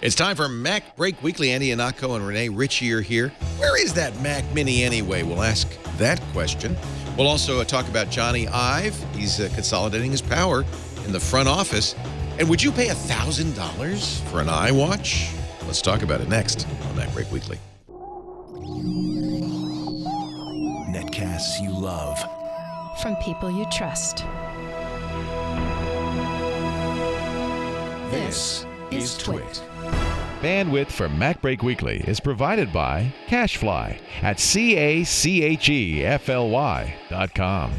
It's time for MacBreak Weekly. Andy Ihnatko and Renee Ritchie are here. Where is that Mac Mini anyway? We'll ask that question. We'll also talk about Jony Ive. He's consolidating his power in the front office. And would you pay $1,000 for an iWatch? Let's talk about it next on MacBreak Weekly. Netcasts you love. From people you trust. This is Twit. Bandwidth for MacBreak Weekly is provided by CacheFly at CACHEFLY.com.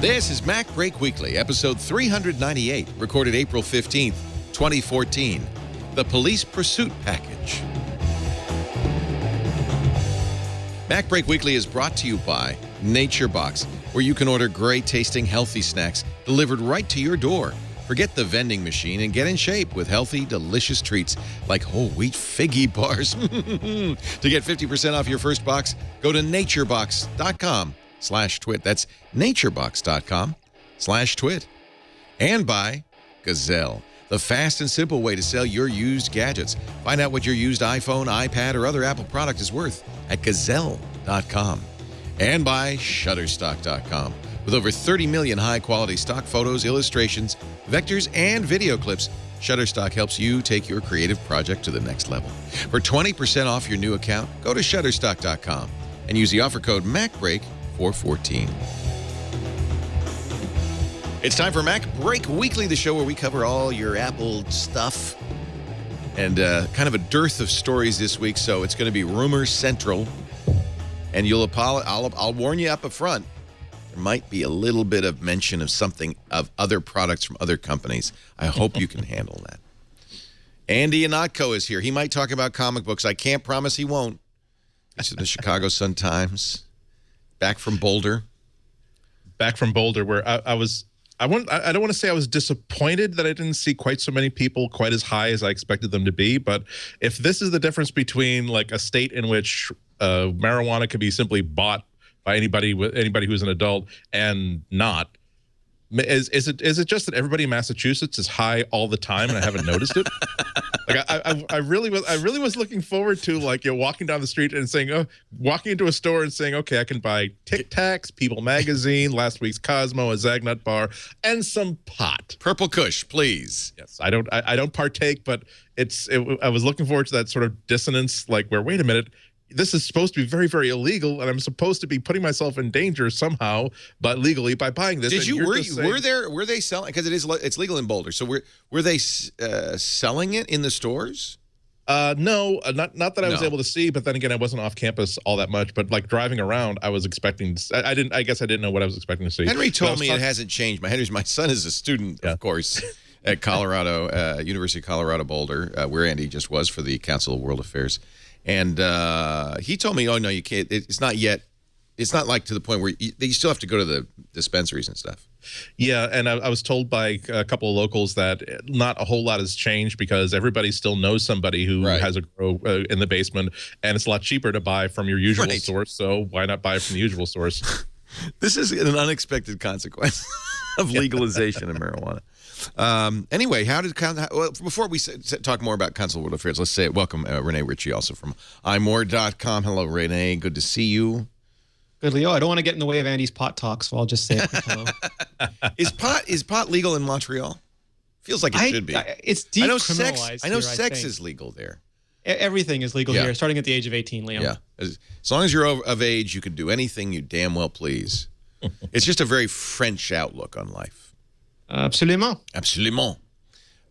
This is MacBreak Weekly, episode 398, recorded April 15th, 2014. The Police Pursuit Package. MacBreak Weekly is brought to you by NatureBox, where you can order great-tasting, healthy snacks delivered right to your door. Forget the vending machine and get in shape with healthy, delicious treats like whole wheat figgy bars. To get 50% off your first box, go to naturebox.com/twit. That's naturebox.com/twit. And by Gazelle, the fast and simple way to sell your used gadgets. Find out what your used iPhone, iPad, or other Apple product is worth at gazelle.com. And by Shutterstock.com. With over 30 million high-quality stock photos, illustrations, vectors, and video clips, Shutterstock helps you take your creative project to the next level. For 20% off your new account, go to Shutterstock.com and use the offer code MacBreak414. It's time for MacBreak Weekly, the show where we cover all your Apple stuff. And kind of a dearth of stories this week, so it's going to be Rumor Central. And I'll warn you up front. There might be a little bit of mention of something of other products from other companies. I hope you can handle that. Andy Ihnatko is here. He might talk about comic books. I can't promise he won't. He's in the Chicago Sun-Times. Back from Boulder. Back from Boulder, where I don't want to say I was disappointed that I didn't see quite so many people quite as high as I expected them to be. But if this is the difference between like a state in which marijuana can be simply bought by anybody who's an adult and not, is it just that everybody in Massachusetts is high all the time and I haven't noticed it? Like I really was looking forward to, like, walking down the street and saying, walking into a store and saying, okay, I can buy Tic Tacs, People Magazine, last week's Cosmo, a Zagnut bar, and some pot. Purple Kush, please. Yes, I don't partake, but I was looking forward to that sort of dissonance, like, where, wait a minute, this is supposed to be very, very illegal, and I'm supposed to be putting myself in danger somehow, but legally, by buying this. Were they selling, because it's legal in Boulder? So were they selling it in the stores? No, not that I was able to see, but then again, I wasn't off campus all that much. But like driving around, I was expecting. I guess I didn't know what I was expecting to see. Henry told me it hasn't changed. My son is a student, of course, at Colorado, University of Colorado Boulder, where Andy just was for the Council of World Affairs. And he told me, oh, no, you can't. It's not yet. It's not like to the point where you still have to go to the dispensaries and stuff. Yeah, and I was told by a couple of locals that not a whole lot has changed because everybody still knows somebody who has a grow in the basement, and it's a lot cheaper to buy from your usual source, so why not buy from the usual source? This is an unexpected consequence of legalization of marijuana. Anyway, before we talk more about Council of World Affairs, let's say welcome Renee Ritchie, also from imore.com. Hello, Renee. Good to see you. Good, Leo. I don't want to get in the way of Andy's pot talk, so I'll just say a quick hello. Is pot legal in Montreal? Feels like it should be. It's decriminalized. I know sex is legal there. Everything is legal here, starting at the age of 18, Leo. Yeah. As long as you're of age, you can do anything you damn well please. It's just a very French outlook on life. Absolument. Absolument.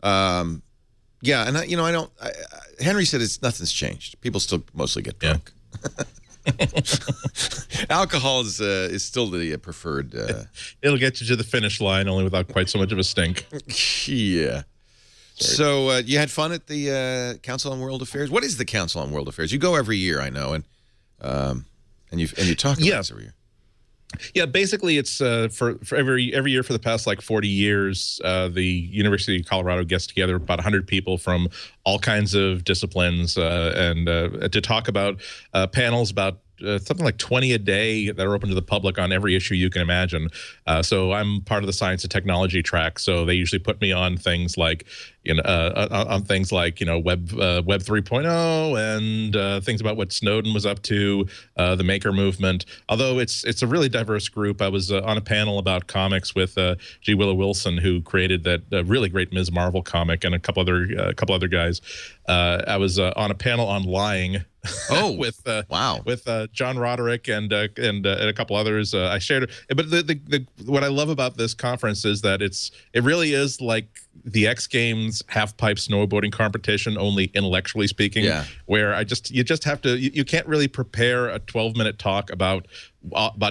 Yeah, and I don't. Henry said nothing's changed. People still mostly get drunk. Yeah. Alcohol is still the preferred. It'll get you to the finish line, only without quite so much of a stink. Yeah. So you had fun at the Council on World Affairs. What is the Council on World Affairs? You go every year, I know, and you talk about this every year. Yeah, basically it's for every year for the past like 40 years, the University of Colorado gets together about 100 people from all kinds of disciplines and to talk about panels about something like 20 a day that are open to the public on every issue you can imagine. So I'm part of the science and technology track. So they usually put me on things like, Web 3.0 and things about what Snowden was up to, the maker movement. Although it's a really diverse group. I was on a panel about comics with G. Willow Wilson, who created that really great Ms. Marvel comic, and a couple other guys. I was on a panel on lying. Oh, with wow, with John Roderick and a couple others. I shared it, but the what I love about this conference is that it really is like the X Games half pipe snowboarding competition, only intellectually speaking. Yeah. Where you just have to you can't really prepare a 12-minute talk about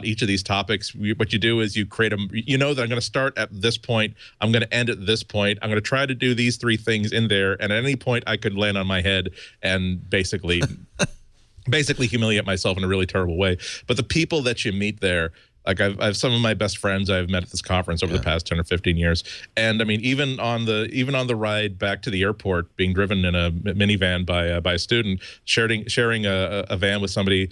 each of these topics. What you do is you create them. You know that I'm going to start at this point. I'm going to end at this point. I'm going to try to do these 3 things in there, and at any point I could land on my head and basically humiliate myself in a really terrible way. But the people that you meet there, like I've some of my best friends I've met at this conference over the past 10 or 15 years. And I mean, even on the ride back to the airport, being driven in a minivan by a student, sharing a van with somebody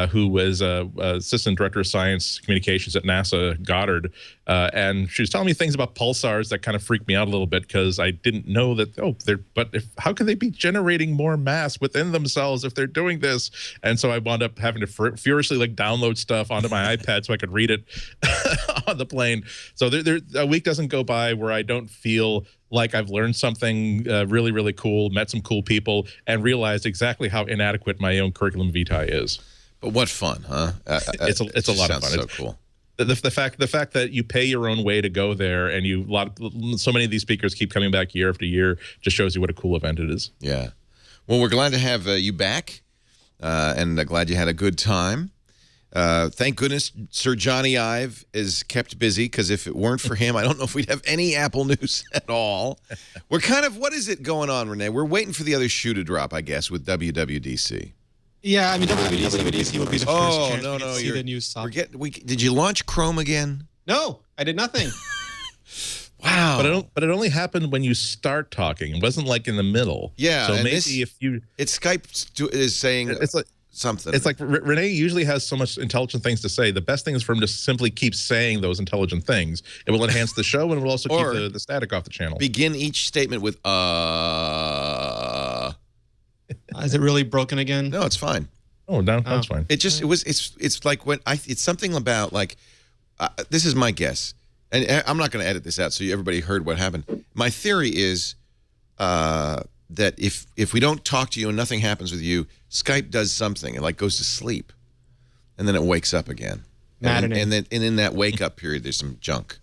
who was assistant director of science communications at NASA Goddard, and she was telling me things about pulsars that kind of freaked me out a little bit, because I didn't know that. How can they be generating more mass within themselves if they're doing this? And so I wound up having to furiously download stuff onto my iPad so I could read it on the plane. So a week doesn't go by where I don't feel like I've learned something really, really cool, met some cool people, and realized exactly how inadequate my own curriculum vitae is. But what fun, huh? It's a lot of fun. So cool. The fact that you pay your own way to go there, and so many of these speakers keep coming back year after year, just shows you what a cool event it is. Yeah. Well, we're glad to have you back, and glad you had a good time. Thank goodness Sir Jony Ive is kept busy, because if it weren't for him, I don't know if we'd have any Apple news at all. We're what is it going on, Renee? We're waiting for the other shoe to drop, I guess, with WWDC. Yeah, I mean, WWDC will be the first chance no, to see the news stuff. Did you launch Chrome again? No, I did nothing. Wow. But it only happened when you start talking. It wasn't like in the middle. Yeah. So maybe it's Skype is saying it's like something. It's like Renee usually has so much intelligent things to say. The best thing is for him to simply keep saying those intelligent things. It will enhance the show, and it will also keep the static off the channel. Begin each statement with Is it really broken again? No, it's fine. Oh, no, that's fine. It's like it's something about this is my guess, and I'm not going to edit this out so everybody heard what happened. My theory is that if we don't talk to you and nothing happens with you, Skype does something. It goes to sleep, and then it wakes up again. And in that wake up period, there's some junk.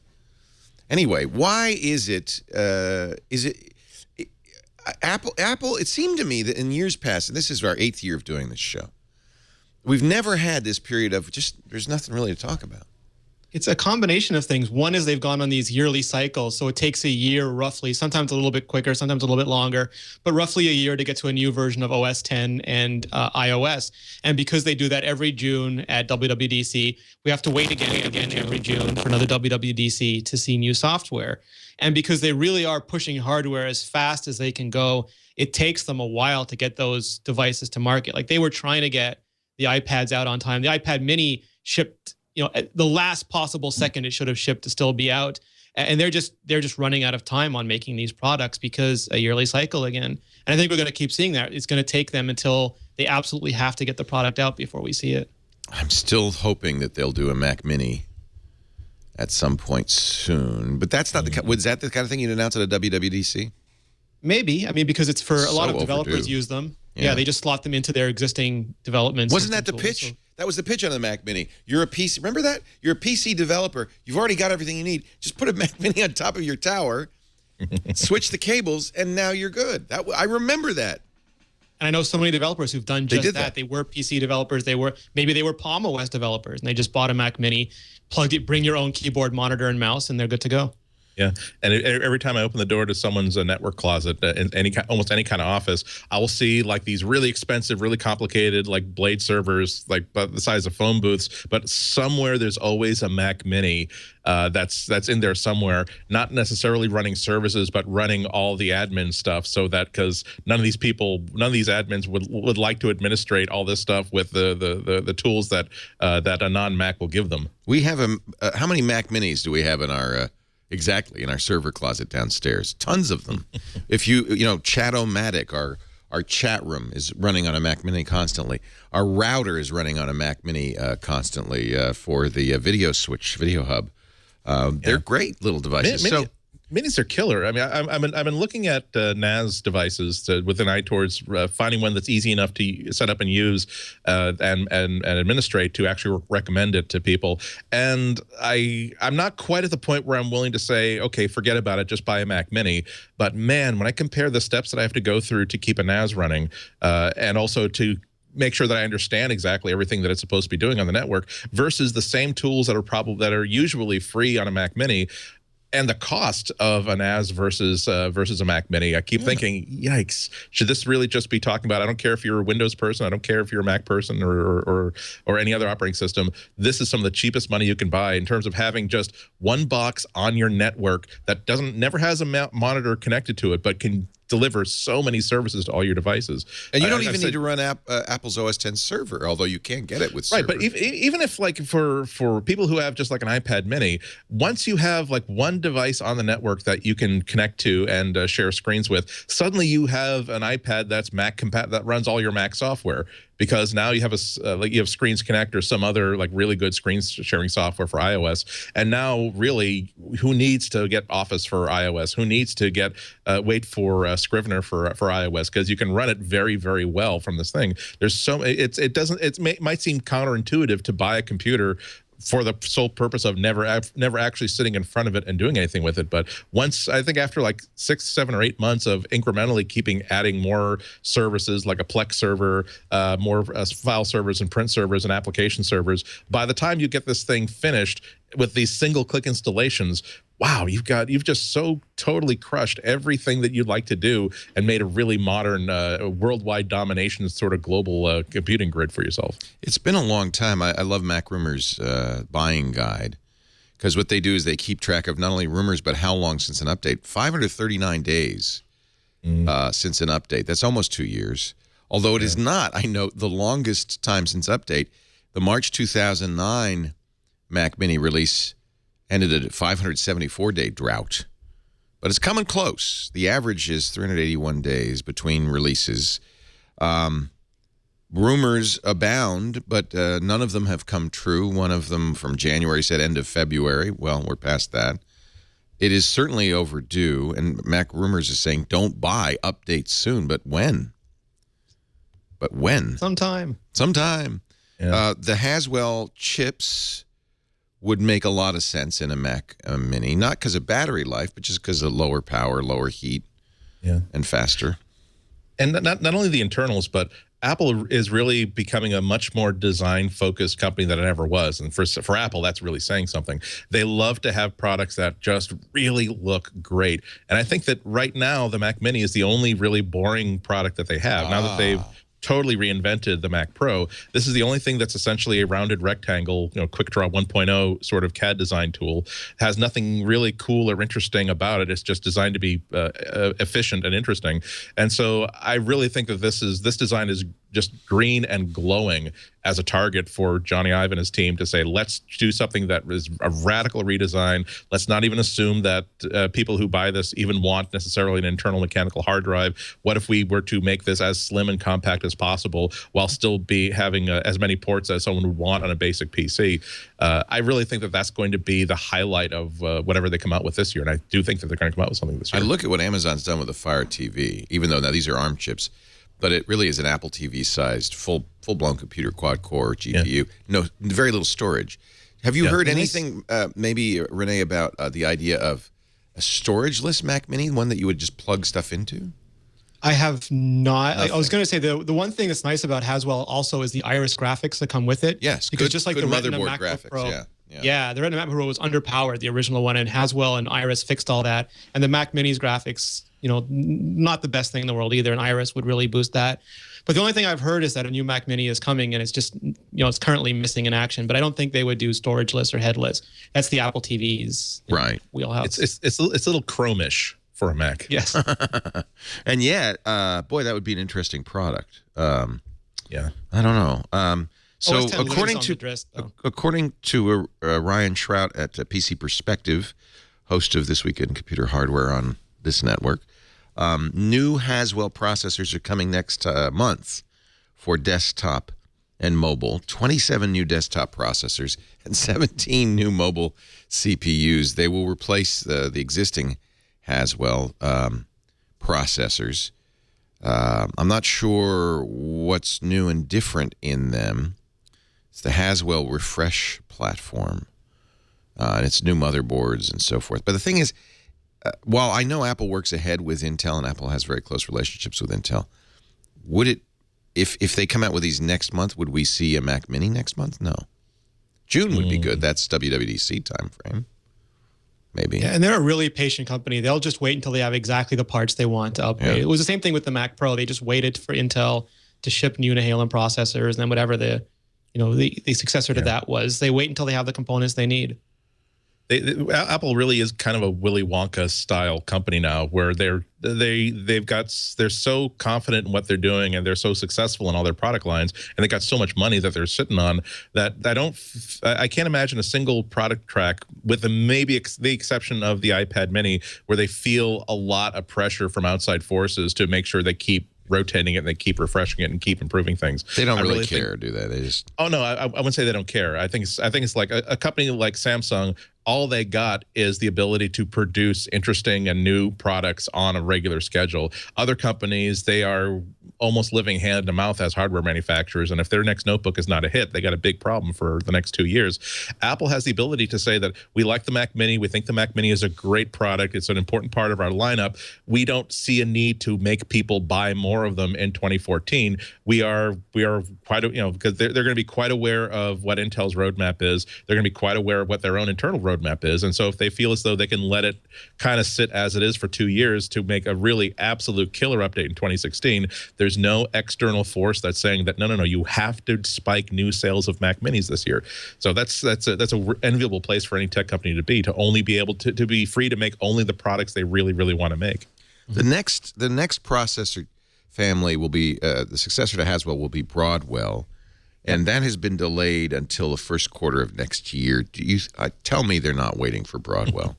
Anyway, why is it? Apple, it seemed to me that in years past, and this is our 8th year of doing this show, we've never had this period of there's nothing really to talk about. It's a combination of things. One is they've gone on these yearly cycles, so it takes a year roughly, sometimes a little bit quicker, sometimes a little bit longer, but roughly a year to get to a new version of OS 10 and iOS. And because they do that every June at WWDC, we have to wait again every June for another WWDC to see new software. And because they really are pushing hardware as fast as they can go, it takes them a while to get those devices to market. Like, they were trying to get the iPads out on time. The iPad mini shipped, at the last possible second it should have shipped to still be out. And they're just running out of time on making these products because a yearly cycle again. And I think we're going to keep seeing that. It's going to take them until they absolutely have to get the product out before we see it. I'm still hoping that they'll do a Mac Mini at some point soon. But that's not was that the kind of thing you'd announce at a WWDC? Maybe. I mean, because it's for a lot of developers use them. Yeah, they just slot them into their existing developments. Wasn't that the pitch? That was the pitch on the Mac Mini. You're a PC. Remember that? You're a PC developer. You've already got everything you need. Just put a Mac Mini on top of your tower, switch the cables, and now you're good. I remember that. And I know so many developers who've done just that. They were PC developers. Maybe they were Palm OS developers, and they just bought a Mac Mini, plugged it, bring your own keyboard, monitor, and mouse, and they're good to go. Yeah, and every time I open the door to someone's network closet in almost any kind of office, I will see like these really expensive, really complicated like blade servers, like the size of phone booths. But somewhere there's always a Mac Mini that's in there somewhere, not necessarily running services, but running all the admin stuff. So that because none of these admins would like to administrate all this stuff with the tools that that a non-Mac will give them. We have how many Mac Minis do we have in our exactly in our server closet downstairs? Tons of them. If you Chat-O-Matic, our chat room is running on a Mac Mini constantly. Our router is running on a Mac Mini constantly for the video switch, video hub. They're great little devices. Minis are killer. I mean, I've been looking at NAS devices within iTowards, finding one that's easy enough to set up and use and administrate to actually recommend it to people. And I'm not quite at the point where I'm willing to say, okay, forget about it, just buy a Mac Mini. But man, when I compare the steps that I have to go through to keep a NAS running, and also to make sure that I understand exactly everything that it's supposed to be doing on the network versus the same tools that are usually free on a Mac Mini, and the cost of a NAS versus a Mac Mini, I keep thinking, yikes! Should this really just be talking about? I don't care if you're a Windows person, I don't care if you're a Mac person or any other operating system. This is some of the cheapest money you can buy in terms of having just one box on your network that never has a monitor connected to it, but can deliver so many services to all your devices. And you don't even need to run Apple's OS X server, although you can get it with server. Right, but even if like for people who have just like an iPad Mini, once you have like one device on the network that you can connect to and share screens with, suddenly you have an iPad that's Mac that runs all your Mac software. Because now you have you have Screens Connect or some other like really good screen sharing software for iOS, and now really, who needs to get Office for iOS? Who needs to get wait for Scrivener for iOS? Because you can run it very, very well from this thing. There's it might seem counterintuitive to buy a computer for the sole purpose of never actually sitting in front of it and doing anything with it. But once, I think after like 6, 7, or 8 months of incrementally adding more services like a Plex server, more file servers and print servers and application servers, by the time you get this thing finished with these single-click installations, wow, you've just so totally crushed everything that you'd like to do and made a really modern worldwide domination sort of global computing grid for yourself. It's been a long time. I love Mac Rumors buying guide, because what they do is they keep track of not only rumors, but how long since an update. 539 days since an update. That's almost 2 years. Although it is not, I know, the longest time since update. The March 2009 Mac Mini release ended a 574-day drought. But it's coming close. The average is 381 days between releases. Rumors abound, but none of them have come true. One of them from January said end of February. Well, we're past that. It is certainly overdue, and Mac Rumors is saying don't buy updates soon. But when? But when? Sometime. Yeah. The Haswell chips would make a lot of sense in a Mac Mini, not because of battery life, but just because of lower power, lower heat, and faster. And not only the internals, but Apple is really becoming a much more design-focused company than it ever was. And for Apple, that's really saying something. They love to have products that just really look great. And I think that right now, the Mac Mini is the only really boring product that they have. Now that they've totally reinvented the Mac Pro, this is the only thing that's essentially a rounded rectangle, QuickDraw 1.0 sort of CAD design tool. It has nothing really cool or interesting about it. It's just designed to be efficient and interesting. And so I really think that this design is just green and glowing as a target for Jony Ive and his team to say, let's do something that is a radical redesign. Let's not even assume that people who buy this even want necessarily an internal mechanical hard drive. What if we were to make this as slim and compact as possible while still having as many ports as someone would want on a basic PC? I really think that that's going to be the highlight of whatever they come out with this year. And I do think that they're going to come out with something this year. I look at what Amazon's done with the Fire TV, even though now these are ARM chips, but it really is an Apple TV-sized, full-blown computer, quad-core GPU. No, very little storage. Have you heard anything, maybe, Renee, about the idea of a storage-less Mac Mini, one that you would just plug stuff into? I have not. I was going to say the one thing that's nice about Haswell also is the Iris graphics that come with it. Yes, because just like the Retina motherboard MacBook graphics. Pro, Yeah, the Retina MacBook Pro was underpowered, the original one, and Haswell and Iris fixed all that. And the Mac Mini's graphics, not the best thing in the world either, and Iris would really boost that. But the only thing I've heard is that a new Mac Mini is coming, and it's just, it's currently missing in action. But I don't think they would do storageless or headless. That's the Apple TV's wheelhouse. It's a little Chrome-ish for a Mac. Yes. And yet, boy, that would be an interesting product. Yeah. I don't know. So OS 10 according to Ryan Shrout at PC Perspective, host of This Week in Computer Hardware on this network, new Haswell processors are coming next month for desktop and mobile. 27 new desktop processors and 17 new mobile CPUs. They will replace the existing Haswell processors. I'm not sure what's new and different in them. It's the Haswell Refresh platform, and it's new motherboards and so forth. But the thing is, while I know Apple works ahead with Intel and Apple has very close relationships with Intel, would it, if they come out with these next month, would we see a Mac Mini next month? No. June would be good. That's WWDC time frame. Maybe. Yeah, and they're a really patient company. They'll just wait until they have exactly the parts they want to upgrade. Yeah. It was the same thing with the Mac Pro. They just waited for Intel to ship new Nehalem processors, and then whatever the successor to that was, they wait until they have the components they need. Apple really is kind of a Willy Wonka style company now, where they're so confident in what they're doing, and they're so successful in all their product lines, and they got so much money that they're sitting on that I can't imagine a single product track, with the exception of the iPad Mini, where they feel a lot of pressure from outside forces to make sure they keep rotating it and they keep refreshing it and keep improving things. They don't really care, do they? They just... Oh no, I wouldn't say they don't care. I think it's like a company like Samsung. All they got is the ability to produce interesting and new products on a regular schedule. Other companies, they are almost living hand to mouth as hardware manufacturers, and if their next notebook is not a hit, they got a big problem for the next 2 years. Apple has the ability to say that we like the Mac Mini, we think the Mac Mini is a great product, it's an important part of our lineup. We don't see a need to make people buy more of them in 2014. We are quite, because they're going to be quite aware of what Intel's roadmap is. They're going to be quite aware of what their own internal roadmap is, and so if they feel as though they can let it kind of sit as it is for 2 years to make a really absolute killer update in 2016, there's no external force that's saying that no, you have to spike new sales of Mac Minis this year. So that's a enviable place for any tech company to be, to only be able to be free to make only the products they really, really want to make. The next processor family will be the successor to Haswell will be Broadwell, and that has been delayed until the first quarter of next year. Tell me they're not waiting for Broadwell?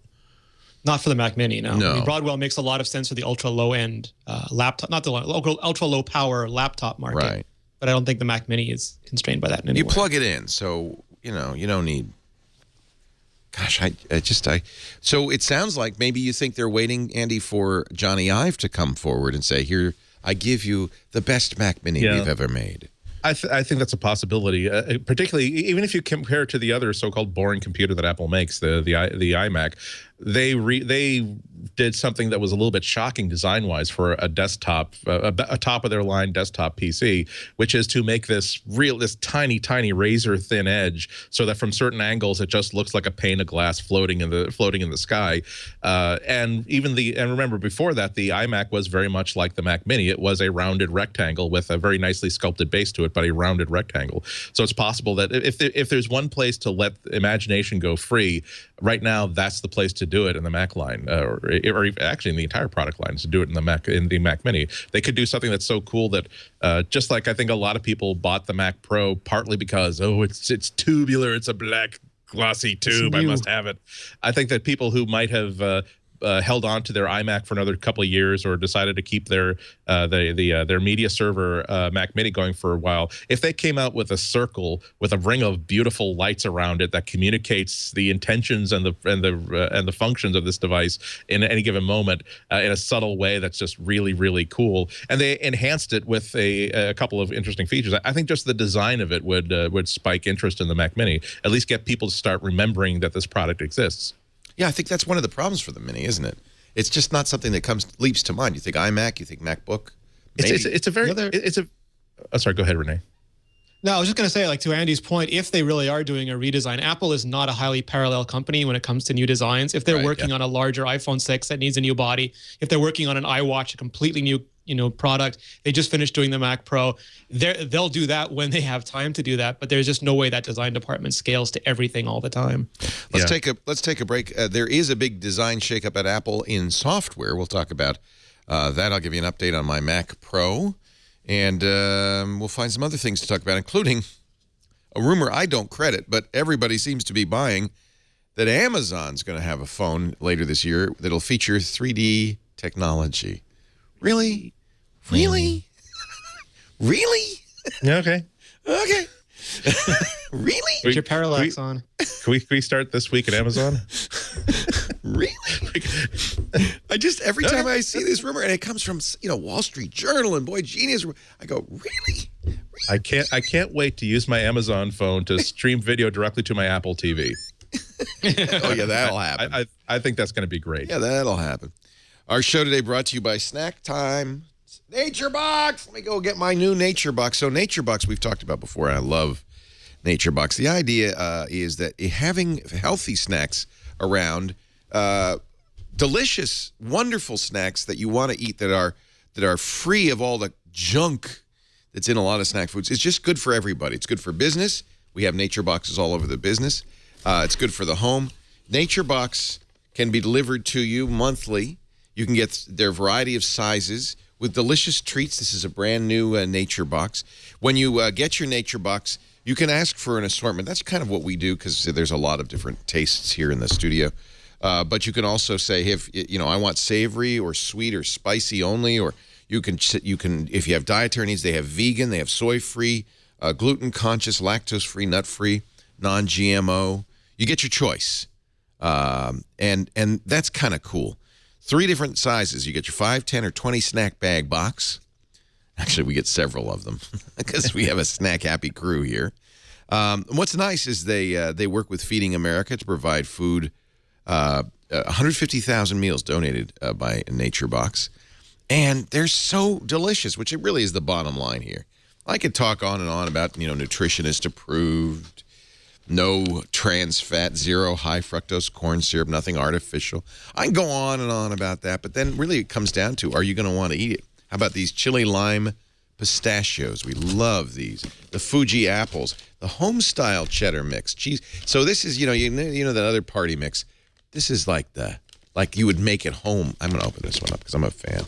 Not for the Mac Mini, no. No. I mean, Broadwell makes a lot of sense for the ultra low end laptop, not the ultra low power laptop market. Right. But I don't think the Mac Mini is constrained by that in any You way. plug it in, so you don't need. Gosh, So it sounds like maybe you think they're waiting, Andy, for Jony Ive to come forward and say, "Here, I give you the best Mac Mini we've ever made." I think that's a possibility, particularly even if you compare it to the other so-called boring computer that Apple makes, the iMac. They did something that was a little bit shocking design-wise for a desktop, a top-of-their-line desktop PC, which is to make this tiny razor-thin edge, so that from certain angles it just looks like a pane of glass floating in the sky. And remember, before that, the iMac was very much like the Mac Mini. It was a rounded rectangle with a very nicely sculpted base to it, but a rounded rectangle. So it's possible that if there's one place to let imagination go free, right now that's the place to do it in the Mac line, or actually in the entire product line, to do it in the Mac Mini. They could do something that's so cool that just like I think a lot of people bought the Mac Pro partly because it's tubular, it's a black glossy tube, I must have it. I think that people who might have held on to their iMac for another couple of years, or decided to keep their media server Mac Mini going for a while, if they came out with a circle with a ring of beautiful lights around it that communicates the intentions and the functions of this device in any given moment in a subtle way that's just really, really cool, and they enhanced it with a couple of interesting features, I think just the design of it would spike interest in the Mac Mini, at least get people to start remembering that this product exists. Yeah, I think that's one of the problems for the Mini, isn't it? It's just not something that leaps to mind. You think iMac, you think MacBook. Maybe. Sorry, go ahead, Renee. No, I was just going to say, like, to Andy's point, if they really are doing a redesign, Apple is not a highly parallel company when it comes to new designs. If they're Right, working yeah. on a larger iPhone 6 that needs a new body, if they're working on an iWatch, a completely new, product, they just finished doing the Mac Pro, they'll do that when they have time to do that. But there's just no way that design department scales to everything all the time. Let's take a break. There is a big design shakeup at Apple in software. We'll talk about that. I'll give you an update on my Mac Pro. And we'll find some other things to talk about, including a rumor I don't credit, but everybody seems to be buying, that Amazon's going to have a phone later this year that'll feature 3D technology. Really? Really? Really? Yeah, okay. Okay. Really? Put your parallax on. Can we start this week at Amazon? Really? Every time I see this rumor, and it comes from, Wall Street Journal and Boy Genius, I go, really? I can't wait to use my Amazon phone to stream video directly to my Apple TV. Oh, yeah, that'll happen. I think that's going to be great. Yeah, that'll happen. Our show today brought to you by Snack Time. Nature Box. Let me go get my new Nature Box. So Nature Box we've talked about before, and I love Nature Box. The idea is that having healthy snacks around, delicious, wonderful snacks that you want to eat that are free of all the junk that's in a lot of snack foods, it's just good for everybody. It's good for business. We have Nature Boxes all over the business. It's good for the home. Nature Box can be delivered to you monthly. You can get their variety of sizes with delicious treats. This is a brand new Nature Box. When you get your Nature Box, you can ask for an assortment. That's kind of what we do because there's a lot of different tastes here in the studio. But you can also say, if I want savory or sweet or spicy only, or you can if you have dietary needs, they have vegan, they have soy-free, gluten-conscious, lactose-free, nut-free, non-GMO. You get your choice, and that's kind of cool. 3 different sizes. You get your 5, 10, or 20 snack bag box. Actually, we get several of them because we have a snack-happy crew here. What's nice is they work with Feeding America to provide food. 150,000 meals donated by Nature Box. And they're so delicious, which it really is the bottom line here. I could talk on and on about, nutritionist approved, no trans fat, 0 high fructose corn syrup, nothing artificial. I can go on and on about that, but then really it comes down to, are you going to want to eat it? How about these chili lime pistachios? We love these. The Fuji apples, the home-style cheddar mix, cheese. So this is, you know that other party mix. This is like you would make at home. I'm going to open this one up because I'm a fan.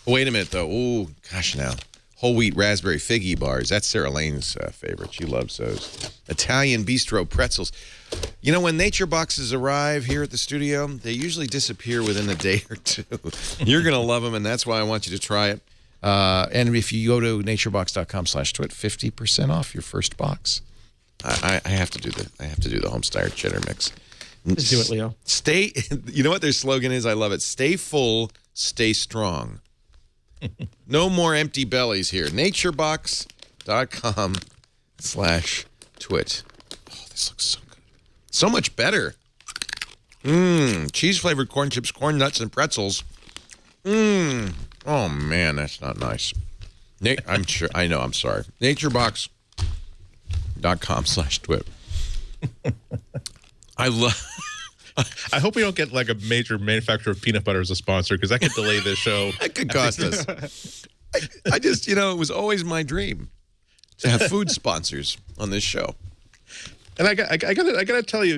Wait a minute, though. Oh, gosh, now. Whole wheat raspberry figgy bars. That's Sarah Lane's favorite. She loves those. Italian bistro pretzels. When Nature Boxes arrive here at the studio, they usually disappear within a day or two. You're going to love them, and that's why I want you to try it. And if you go to naturebox.com/twit, 50% off your first box. I have to do the Homestyle cheddar mix. Just do it, Leo. You know what their slogan is? I love it. Stay full, stay strong. No more empty bellies here. naturebox.com/twit. Oh, this looks so good. So much better. Cheese-flavored corn chips, corn nuts, and pretzels. Oh, man, that's not nice. I'm sure. I know, I'm sorry. naturebox.com/twit. I love... I hope we don't get like a major manufacturer of peanut butter as a sponsor because that could delay this show. That could cost us. I just, it was always my dream to have food sponsors on this show. And I gotta tell you,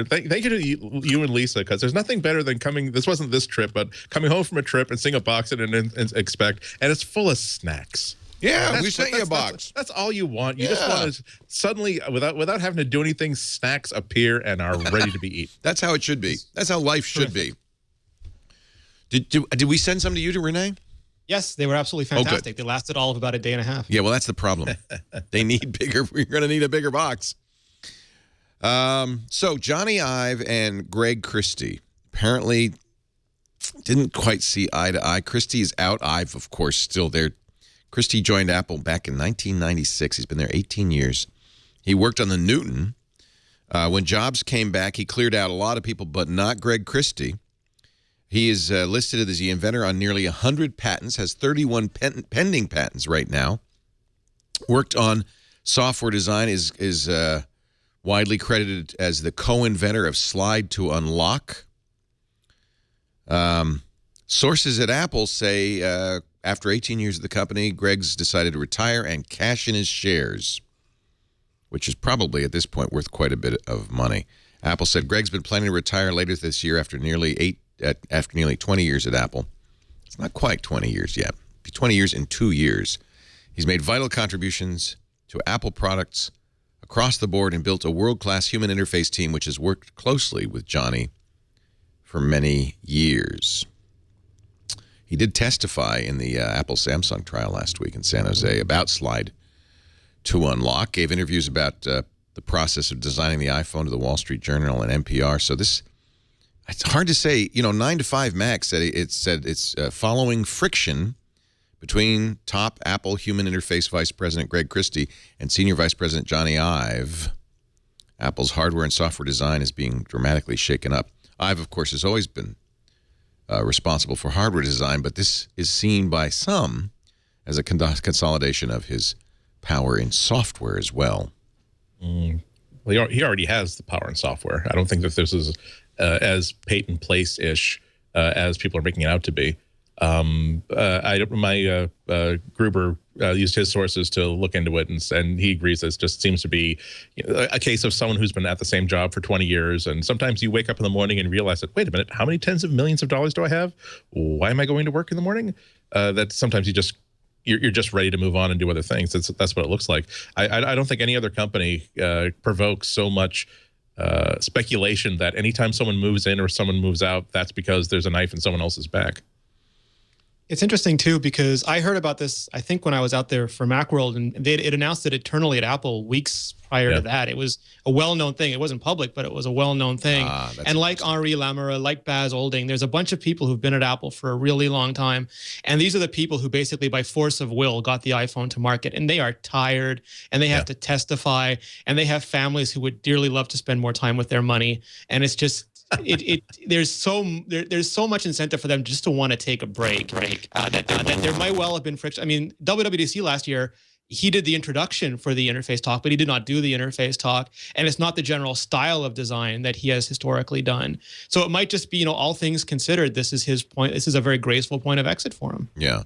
thank you to you and Lisa, because there's nothing better than coming. This wasn't this trip, but coming home from a trip and seeing a box and expect, and it's full of snacks. Yeah, we sent you a box. That's all you want. You just want to suddenly, without having to do anything, snacks appear and are ready to be eaten. That's how it should be. That's how life should be. Did we send some to you, to Renee? Yes, they were absolutely fantastic. They lasted all of about a day and a half. Yeah, well, that's the problem. They need bigger. We're going to need a bigger box. So Jony Ive and Greg Christie apparently didn't quite see eye to eye. Christie is out. Ive, of course, still there. Christie joined Apple back in 1996. He's been there 18 years. He worked on the Newton. When Jobs came back, he cleared out a lot of people, but not Greg Christie. He is listed as the inventor on nearly 100 patents, has 31 pending patents right now. Worked on software design, is widely credited as the co-inventor of Slide to Unlock. Sources at Apple say after 18 years at the company, Greg's decided to retire and cash in his shares, which is probably at this point worth quite a bit of money. Apple said Greg's been planning to retire later this year after nearly 20 years at Apple. It's not quite 20 years yet. It'll be 20 years in 2 years. He's made vital contributions to Apple products across the board and built a world-class human interface team which has worked closely with Jony for many years. He did testify in the Apple-Samsung trial last week in San Jose about Slide to Unlock, gave interviews about the process of designing the iPhone to the Wall Street Journal and NPR. So it's hard to say. 9 to 5 Mac said it's following friction between top Apple Human Interface Vice President Greg Christie and Senior Vice President Jony Ive. Apple's hardware and software design is being dramatically shaken up. Ive, of course, has always been responsible for hardware design, but this is seen by some as a consolidation of his power in software as well. Well, he already has the power in software. I don't think that this is as Peyton Place-ish as people are making it out to be. Gruber used his sources to look into it, and he agrees this just seems to be a case of someone who's been at the same job for 20 years. And sometimes you wake up in the morning and realize that, wait a minute, how many tens of millions of dollars do I have? Why am I going to work in the morning? That sometimes you're just ready to move on and do other things. That's what it looks like. I don't think any other company provokes so much speculation that anytime someone moves in or someone moves out, that's because there's a knife in someone else's back. It's interesting, too, because I heard about this, I think, when I was out there for Macworld, and it announced it internally at Apple weeks prior to that. It was a well-known thing. It wasn't public, but it was a well-known thing. And like Henri Lamoureux, like Baz Olding, there's a bunch of people who've been at Apple for a really long time. And these are the people who basically, by force of will, got the iPhone to market. And they are tired, and they have to testify, and they have families who would dearly love to spend more time with their money. And it's just... there's so much incentive for them just to want to take a break. That there might well have been friction. I mean, WWDC last year, he did the introduction for the interface talk, but he did not do the interface talk, and it's not the general style of design that he has historically done. So it might just be, all things considered, this is his point. This is a very graceful point of exit for him. Yeah.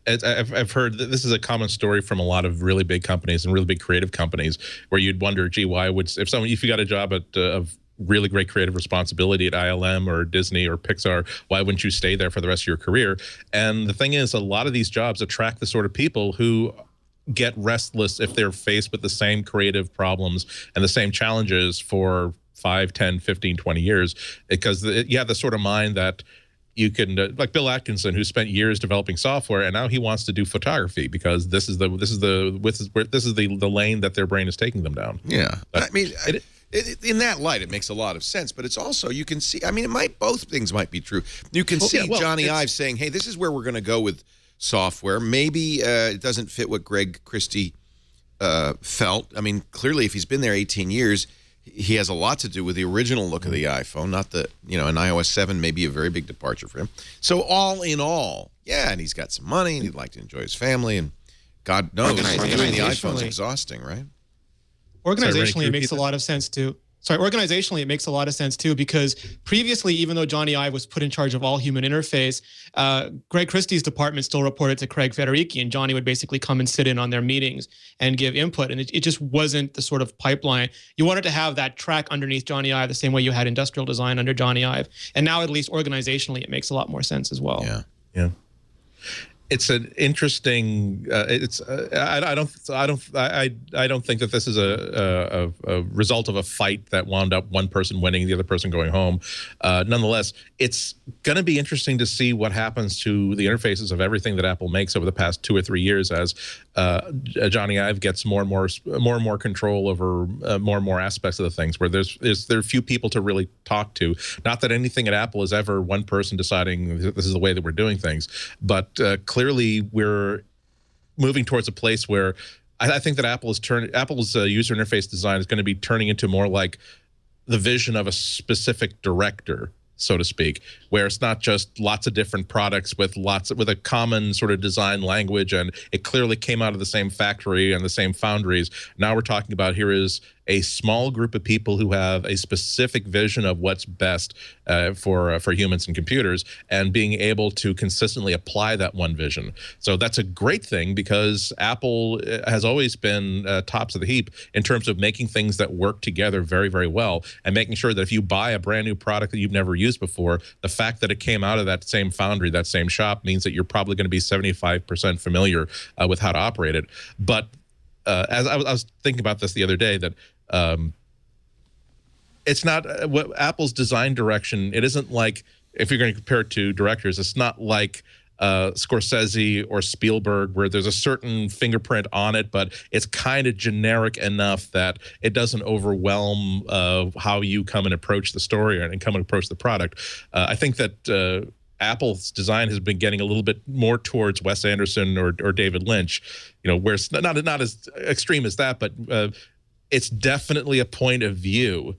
I've heard that this is a common story from a lot of really big companies and really big creative companies, where you'd wonder, gee, why would if you got a job at of really great creative responsibility at ILM or Disney or Pixar, why wouldn't you stay there for the rest of your career? And the thing is, a lot of these jobs attract the sort of people who get restless if they're faced with the same creative problems and the same challenges for 5, 10, 15, 20 years, because you have the sort of mind that you can, like Bill Atkinson, who spent years developing software, and now he wants to do photography because this is the lane that their brain is taking them down. Yeah, I mean, in that light, it makes a lot of sense. But it's also, you can see, I mean, both things might be true. You can see Jony Ive saying, "Hey, this is where we're going to go with software. Maybe it doesn't fit what Greg Christie felt. I mean, clearly, if he's been there 18 years." He has a lot to do with the original look of the iPhone, not the, an iOS 7 may be a very big departure for him. So all in all, yeah, and he's got some money, and he'd like to enjoy his family, and God knows, doing the iPhone's exhausting, right? Organizationally, it makes a lot of sense, too. Organizationally, it makes a lot of sense, too, because previously, even though Jony Ive was put in charge of all human interface, Greg Christie's department still reported to Craig Federighi, and Jony would basically come and sit in on their meetings and give input, and it just wasn't the sort of pipeline. You wanted to have that track underneath Jony Ive the same way you had industrial design under Jony Ive, and now at least organizationally, it makes a lot more sense as well. Yeah. It's an interesting. I don't think that this is a result of a fight that wound up one person winning, the other person going home. Nonetheless, it's going to be interesting to see what happens to the interfaces of everything that Apple makes over the past 2 or 3 years as Jony Ive gets more and more control over more and more aspects of the things. Where there are few people to really talk to. Not that anything at Apple is ever one person deciding this is the way that we're doing things, but clearly, we're moving towards a place where I think that Apple's user interface design is going to be turning into more like the vision of a specific director so to speak, where it's not just lots of different products with a common sort of design language, and it clearly came out of the same factory and the same foundries. Now we're talking about here is a small group of people who have a specific vision of what's best for humans and computers, and being able to consistently apply that one vision. So that's a great thing, because Apple has always been tops of the heap in terms of making things that work together very, very well, and making sure that if you buy a brand new product that you've never used before, the fact that it came out of that same foundry, that same shop, means that you're probably going to be 75% familiar with how to operate it. But as I was thinking about this the other day, that it's not what Apple's design direction. It isn't like, if you're going to compare it to directors, it's not like Scorsese or Spielberg, where there's a certain fingerprint on it, but it's kind of generic enough that it doesn't overwhelm how you come and approach the story and come and approach the product. I think that Apple's design has been getting a little bit more towards Wes Anderson or David Lynch, where it's not as extreme as that, but it's definitely a point of view,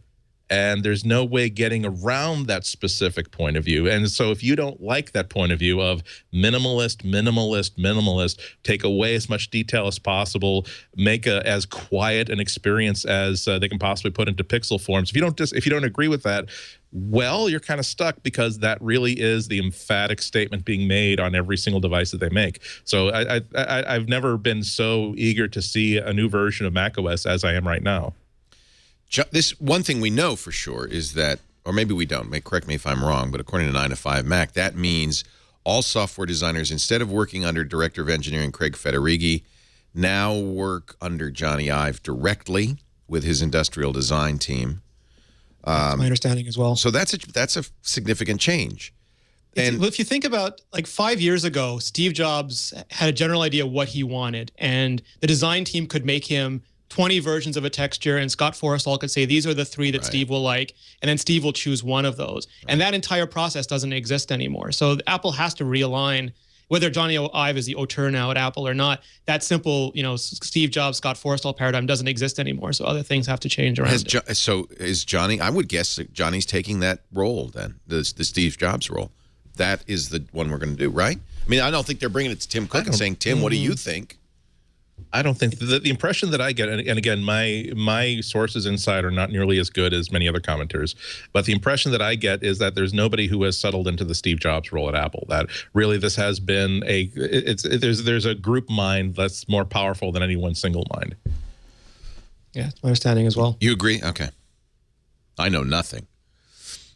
and there's no way getting around that specific point of view. And so if you don't like that point of view of minimalist, take away as much detail as possible, make as quiet an experience as they can possibly put into pixel forms, if you don't agree with that, well, you're kind of stuck, because that really is the emphatic statement being made on every single device that they make. So I've never been so eager to see a new version of macOS as I am right now. This one thing we know for sure is that, or maybe we don't, correct me if I'm wrong, but according to 9 to 5 Mac, that means all software designers, instead of working under Director of Engineering Craig Federighi, now work under Jony Ive directly with his industrial design team. That's my understanding as well. So that's a significant change. And if you think about, like, 5 years ago, Steve Jobs had a general idea what he wanted, and the design team could make him 20 versions of a texture, and Scott Forstall could say, these are the 3 that Steve will like, and then Steve will choose one of those. And that entire process doesn't exist anymore. So Apple has to realign, whether Jony Ive is the auteur now at Apple or not. That simple, Steve Jobs, Scott Forstall paradigm doesn't exist anymore. So other things have to change around it. So is Jony, I would guess that Johnny's taking that role then, the Steve Jobs role. That is the one we're going to do, right? I mean, I don't think they're bringing it to Tim Cook and saying, Tim, what do you think? I don't think the impression that I get, and again, my sources inside are not nearly as good as many other commenters, but the impression that I get is that there's nobody who has settled into the Steve Jobs role at Apple. That really this has been there's a group mind that's more powerful than any one single mind. Yeah, that's my understanding as well. You agree? Okay. I know nothing.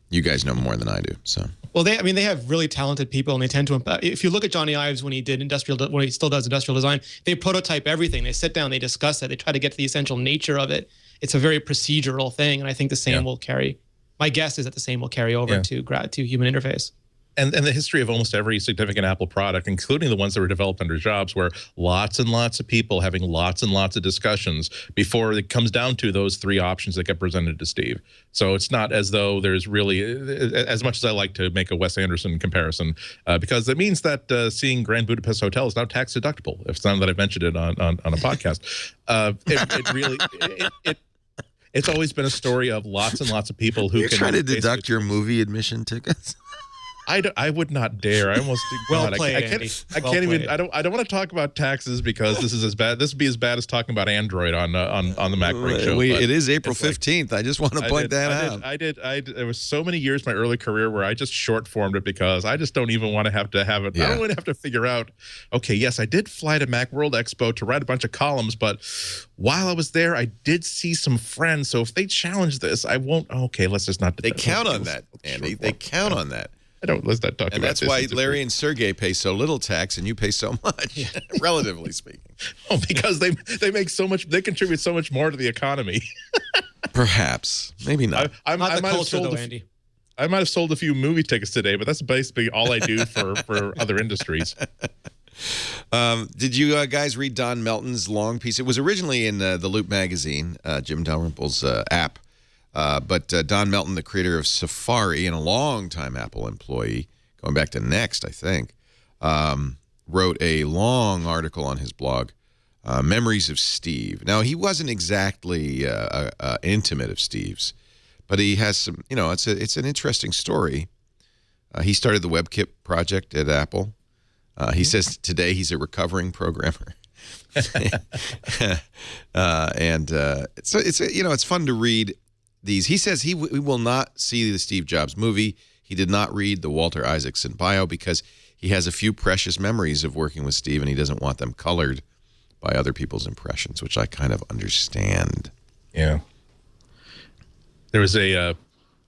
You guys know more than I do, so. Well, they have really talented people, and they tend to. If you look at Jony Ives when he still does industrial design, they prototype everything. They sit down, they discuss it, they try to get to the essential nature of it. It's a very procedural thing, and I think the same will carry. My guess is that the same will carry over to human interface. And the history of almost every significant Apple product, including the ones that were developed under Jobs, where lots and lots of people having lots and lots of discussions before it comes down to those 3 options that get presented to Steve. So it's not as though there's really, as much as I like to make a Wes Anderson comparison, because it means that seeing Grand Budapest Hotel is now tax deductible. If it's not that I've mentioned it on a podcast, it's always been a story of lots and lots of people who can try to deduct your movie admission tickets. I would not dare. I almost well played, Andy. I can't even. I don't want to talk about taxes, because this is as bad. This would be as bad as talking about Android on the MacBreak show. It is April 15th. I just want to point that out. I did. There was so many years in my early career where I just short formed it, because I just don't even want to have it. I don't want to have to figure out. Okay, yes, I did fly to Macworld Expo to write a bunch of columns, but while I was there, I did see some friends. So if they challenge this, I won't. Okay, let's just not. They count on that, Andy. They count on that. Let's not talk about this. And that's why Larry and Sergey pay so little tax and you pay so much, relatively speaking. Oh, because they make so much, they contribute so much more to the economy. Perhaps. Maybe not. Not the culture, though, Andy. I might have sold a few movie tickets today, but that's basically all I do for other industries. Did you guys read Don Melton's long piece? It was originally in the Loop magazine, Jim Dalrymple's app. But Don Melton, the creator of Safari and a long-time Apple employee, going back to Next, I think, wrote a long article on his blog, Memories of Steve. Now, he wasn't exactly intimate of Steve's, But he has some, it's an interesting story. He started the WebKit project at Apple. He says today he's a recovering programmer. So it's fun to read these. He says he will not see the Steve Jobs movie. He did not read the Walter Isaacson bio because he has a few precious memories of working with Steve, and he doesn't want them colored by other people's impressions, which I kind of understand. Yeah. There was a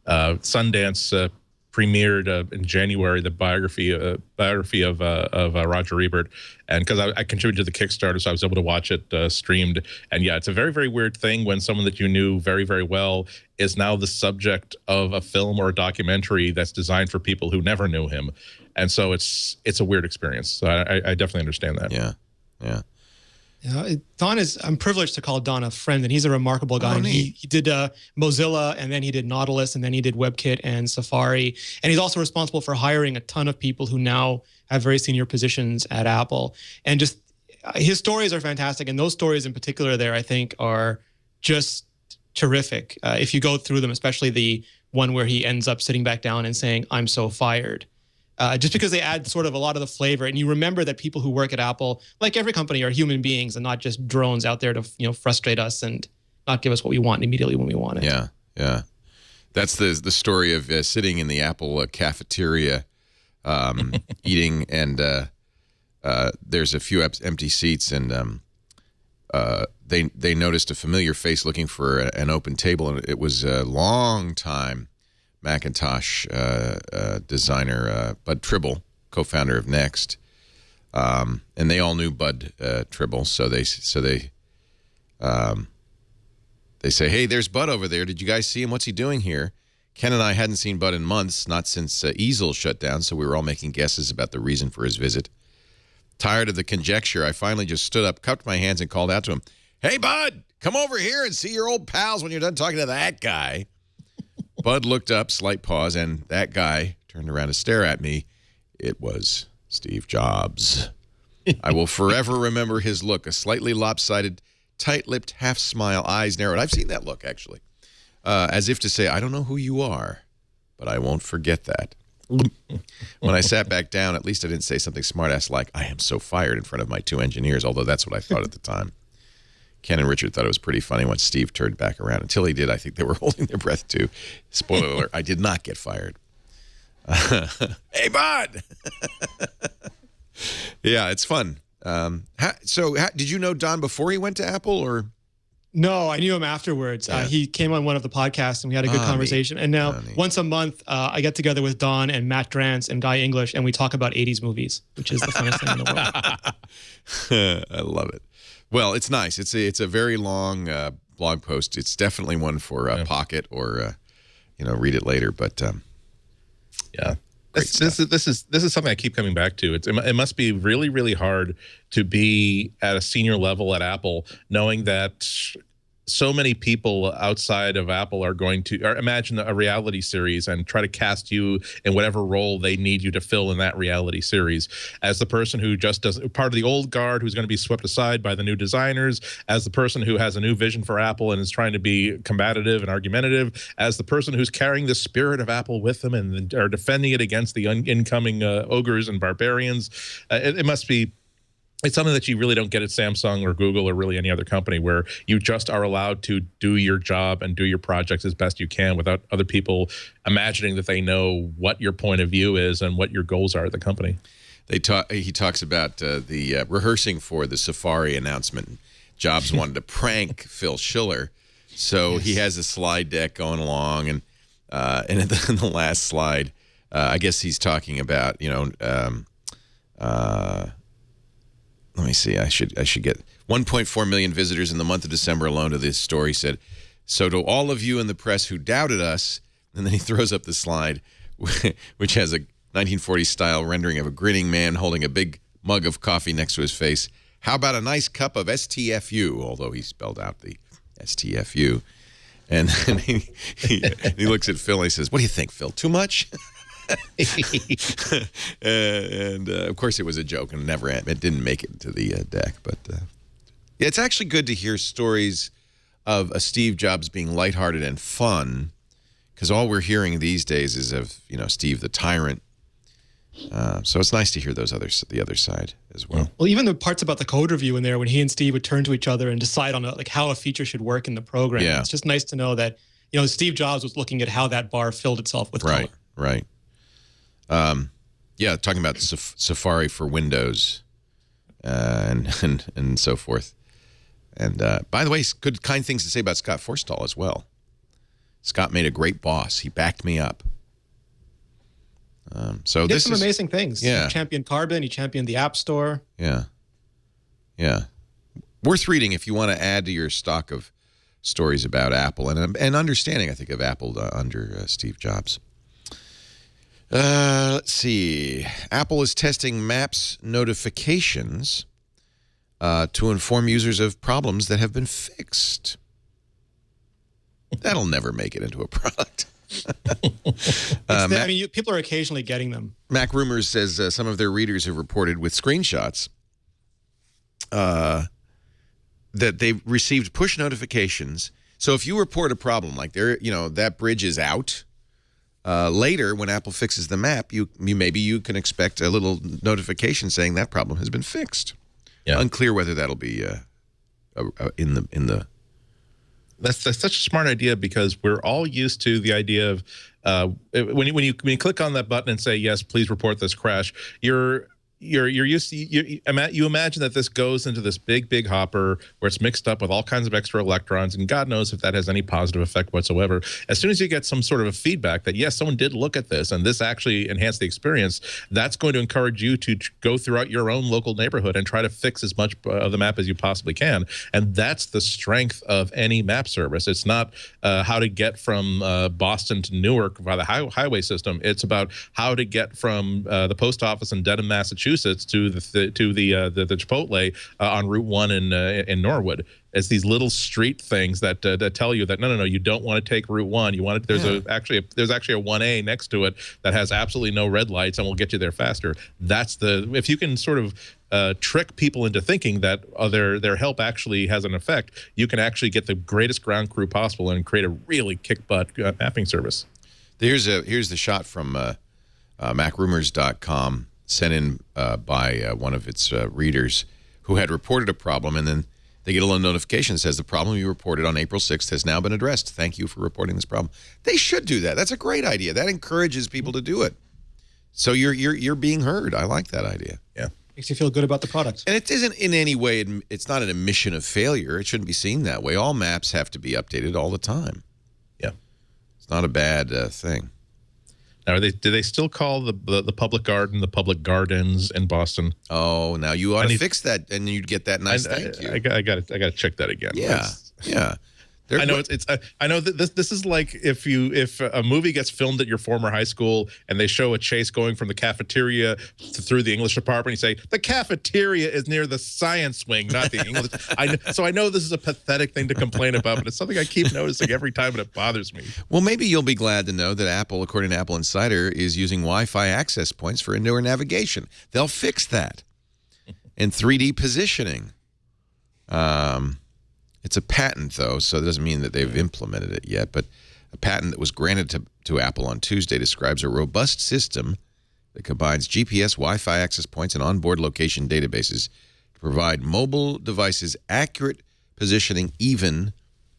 Sundance premiered in January, the biography of Roger Ebert, and because I contributed to the Kickstarter, so I was able to watch it streamed. And yeah, it's a very, very weird thing when someone that you knew very, very well is now the subject of a film or a documentary that's designed for people who never knew him, and so it's a weird experience. So I definitely understand that. Yeah, yeah. Don I'm privileged to call Don a friend, and he's a remarkable guy. Oh, and he did Mozilla, and then he did Nautilus, and then he did WebKit and Safari. And he's also responsible for hiring a ton of people who now have very senior positions at Apple. And just his stories are fantastic. And those stories in particular there, I think, are just terrific. If you go through them, especially the one where he ends up sitting back down and saying, "I'm so fired." Just because they add sort of a lot of the flavor, and you remember that people who work at Apple, like every company, are human beings and not just drones out there to frustrate us and not give us what we want immediately when we want it. Yeah, yeah. That's the story of sitting in the Apple cafeteria, eating, and there's a few empty seats, and they noticed a familiar face looking for an open table, and it was a long time Macintosh designer Bud Tribble, co-founder of Next, and they all knew Bud Tribble. So they say, "Hey, there's Bud over there. Did you guys see him? What's he doing here?" Ken and I hadn't seen Bud in months, not since Easel shut down. So we were all making guesses about the reason for his visit. Tired of the conjecture, I finally just stood up, cupped my hands, and called out to him, "Hey, Bud, come over here and see your old pals when you're done talking to that guy." Bud looked up, slight pause, and that guy turned around to stare at me. It was Steve Jobs. I will forever remember his look, a slightly lopsided, tight-lipped half smile, eyes narrowed. I've seen that look, actually. As if to say, "I don't know who you are, but I won't forget that." When I sat back down, at least I didn't say something smart-ass like, "I am so fired," in front of my two engineers, although that's what I thought at the time. Ken and Richard thought it was pretty funny when Steve turned back around. Until he did, I think they were holding their breath, too. Spoiler alert, I did not get fired. Hey, Bud! Yeah, it's fun. Did you know Don before he went to Apple, or? No, I knew him afterwards. Yeah. He came on one of the podcasts, and we had a good conversation. And now, once a month, I get together with Don and Matt Drance and Guy English, and we talk about 80s movies, which is the funnest thing in the world. I love it. Well, it's nice. It's a very long blog post. It's definitely one for Pocket or read it later. But yeah, this is something I keep coming back to. It must be really, really hard to be at a senior level at Apple, knowing that so many people outside of Apple are going to imagine a reality series and try to cast you in whatever role they need you to fill in that reality series, as the person who just does part of the old guard who's going to be swept aside by the new designers, as the person who has a new vision for Apple and is trying to be combative and argumentative, as the person who's carrying the spirit of Apple with them and are defending it against the incoming ogres and barbarians. It must be. It's something that you really don't get at Samsung or Google or really any other company, where you just are allowed to do your job and do your projects as best you can without other people imagining that they know what your point of view is and what your goals are at the company. He talks about the rehearsing for the Safari announcement. Jobs wanted to prank Phil Schiller, so he has a slide deck going along, and in the last slide, I guess he's talking about let me see. I should get 1.4 million visitors in the month of December alone to this story. Said, "So to all of you in the press who doubted us," and then he throws up the slide, which has a 1940s style rendering of a grinning man holding a big mug of coffee next to his face. "How about a nice cup of STFU?" Although he spelled out the STFU, and then he looks at Phil and he says, "What do you think, Phil? Too much?" and of course, it was a joke, and it didn't make it into the deck. But yeah, it's actually good to hear stories of a Steve Jobs being lighthearted and fun, because all we're hearing these days is of, Steve the tyrant. So it's nice to hear the other side as well. Well, even the parts about the code review in there, when he and Steve would turn to each other and decide on how a feature should work in the program. Yeah. It's just nice to know that, Steve Jobs was looking at how that bar filled itself with color. Right. Yeah, talking about Safari for Windows and so forth. And by the way, good, kind things to say about Scott Forstall as well. Scott made a great boss. He backed me up. So he did some amazing things. Yeah. He championed Carbon. He championed the App Store. Yeah. Worth reading if you want to add to your stock of stories about Apple and understanding, I think, of Apple under Steve Jobs. Let's see. Apple is testing Maps notifications to inform users of problems that have been fixed. That'll never make it into a product. People are occasionally getting them. Mac Rumors says some of their readers have reported with screenshots that they've received push notifications. So if you report a problem like that bridge is out, later when Apple fixes the map, maybe you can expect a little notification saying that problem has been fixed. Yeah. Unclear whether that'll be in the. That's such a smart idea, because we're all used to the idea of when you click on that button and say yes, please report this crash. You're used to you imagine that this goes into this big hopper where it's mixed up with all kinds of extra electrons, and God knows if that has any positive effect whatsoever. As soon as you get some sort of a feedback that yes, someone did look at this and this actually enhanced the experience, that's going to encourage you to go throughout your own local neighborhood and try to fix as much of the map as you possibly can. And that's the strength of any map service. It's not how to get from Boston to Newark by the highway system. It's about how to get from the post office in Dedham, Massachusetts to the Chipotle on Route 1 in Norwood. It's these little street things that tell you that no, you don't want to take Route 1. You want it. There's actually a 1A next to it that has absolutely no red lights and will get you there faster. If you can sort of trick people into thinking that their help actually has an effect, you can actually get the greatest ground crew possible and create a really kick butt mapping service. Here's the shot from MacRumors.com. Sent in by one of its readers who had reported a problem, and then they get a little notification that says the problem you reported on April 6th has now been addressed. Thank you for reporting this problem. They should do that. That's a great idea. That encourages people to do it. So you're being heard. I like that idea. Yeah. Makes you feel good about the product. And it isn't in any way, it's not an admission of failure. It shouldn't be seen that way. All maps have to be updated all the time. Yeah. It's not a bad thing. Now, do they still call the public garden the public gardens in Boston? Oh, now you ought to fix that, and you'd get that nice thank you. I got to check that again. Yeah. I know I know that this is like if a movie gets filmed at your former high school and they show a chase going from the cafeteria through the English department, you say the cafeteria is near the science wing, not the English. So I know this is a pathetic thing to complain about, but it's something I keep noticing every time, and it bothers me. Well, maybe you'll be glad to know that Apple, according to Apple Insider, is using Wi-Fi access points for indoor navigation. They'll fix that. And 3D positioning. It's a patent, though, so it doesn't mean that they've implemented it yet. But a patent that was granted to Apple on Tuesday describes a robust system that combines GPS, Wi-Fi access points, and onboard location databases to provide mobile devices accurate positioning even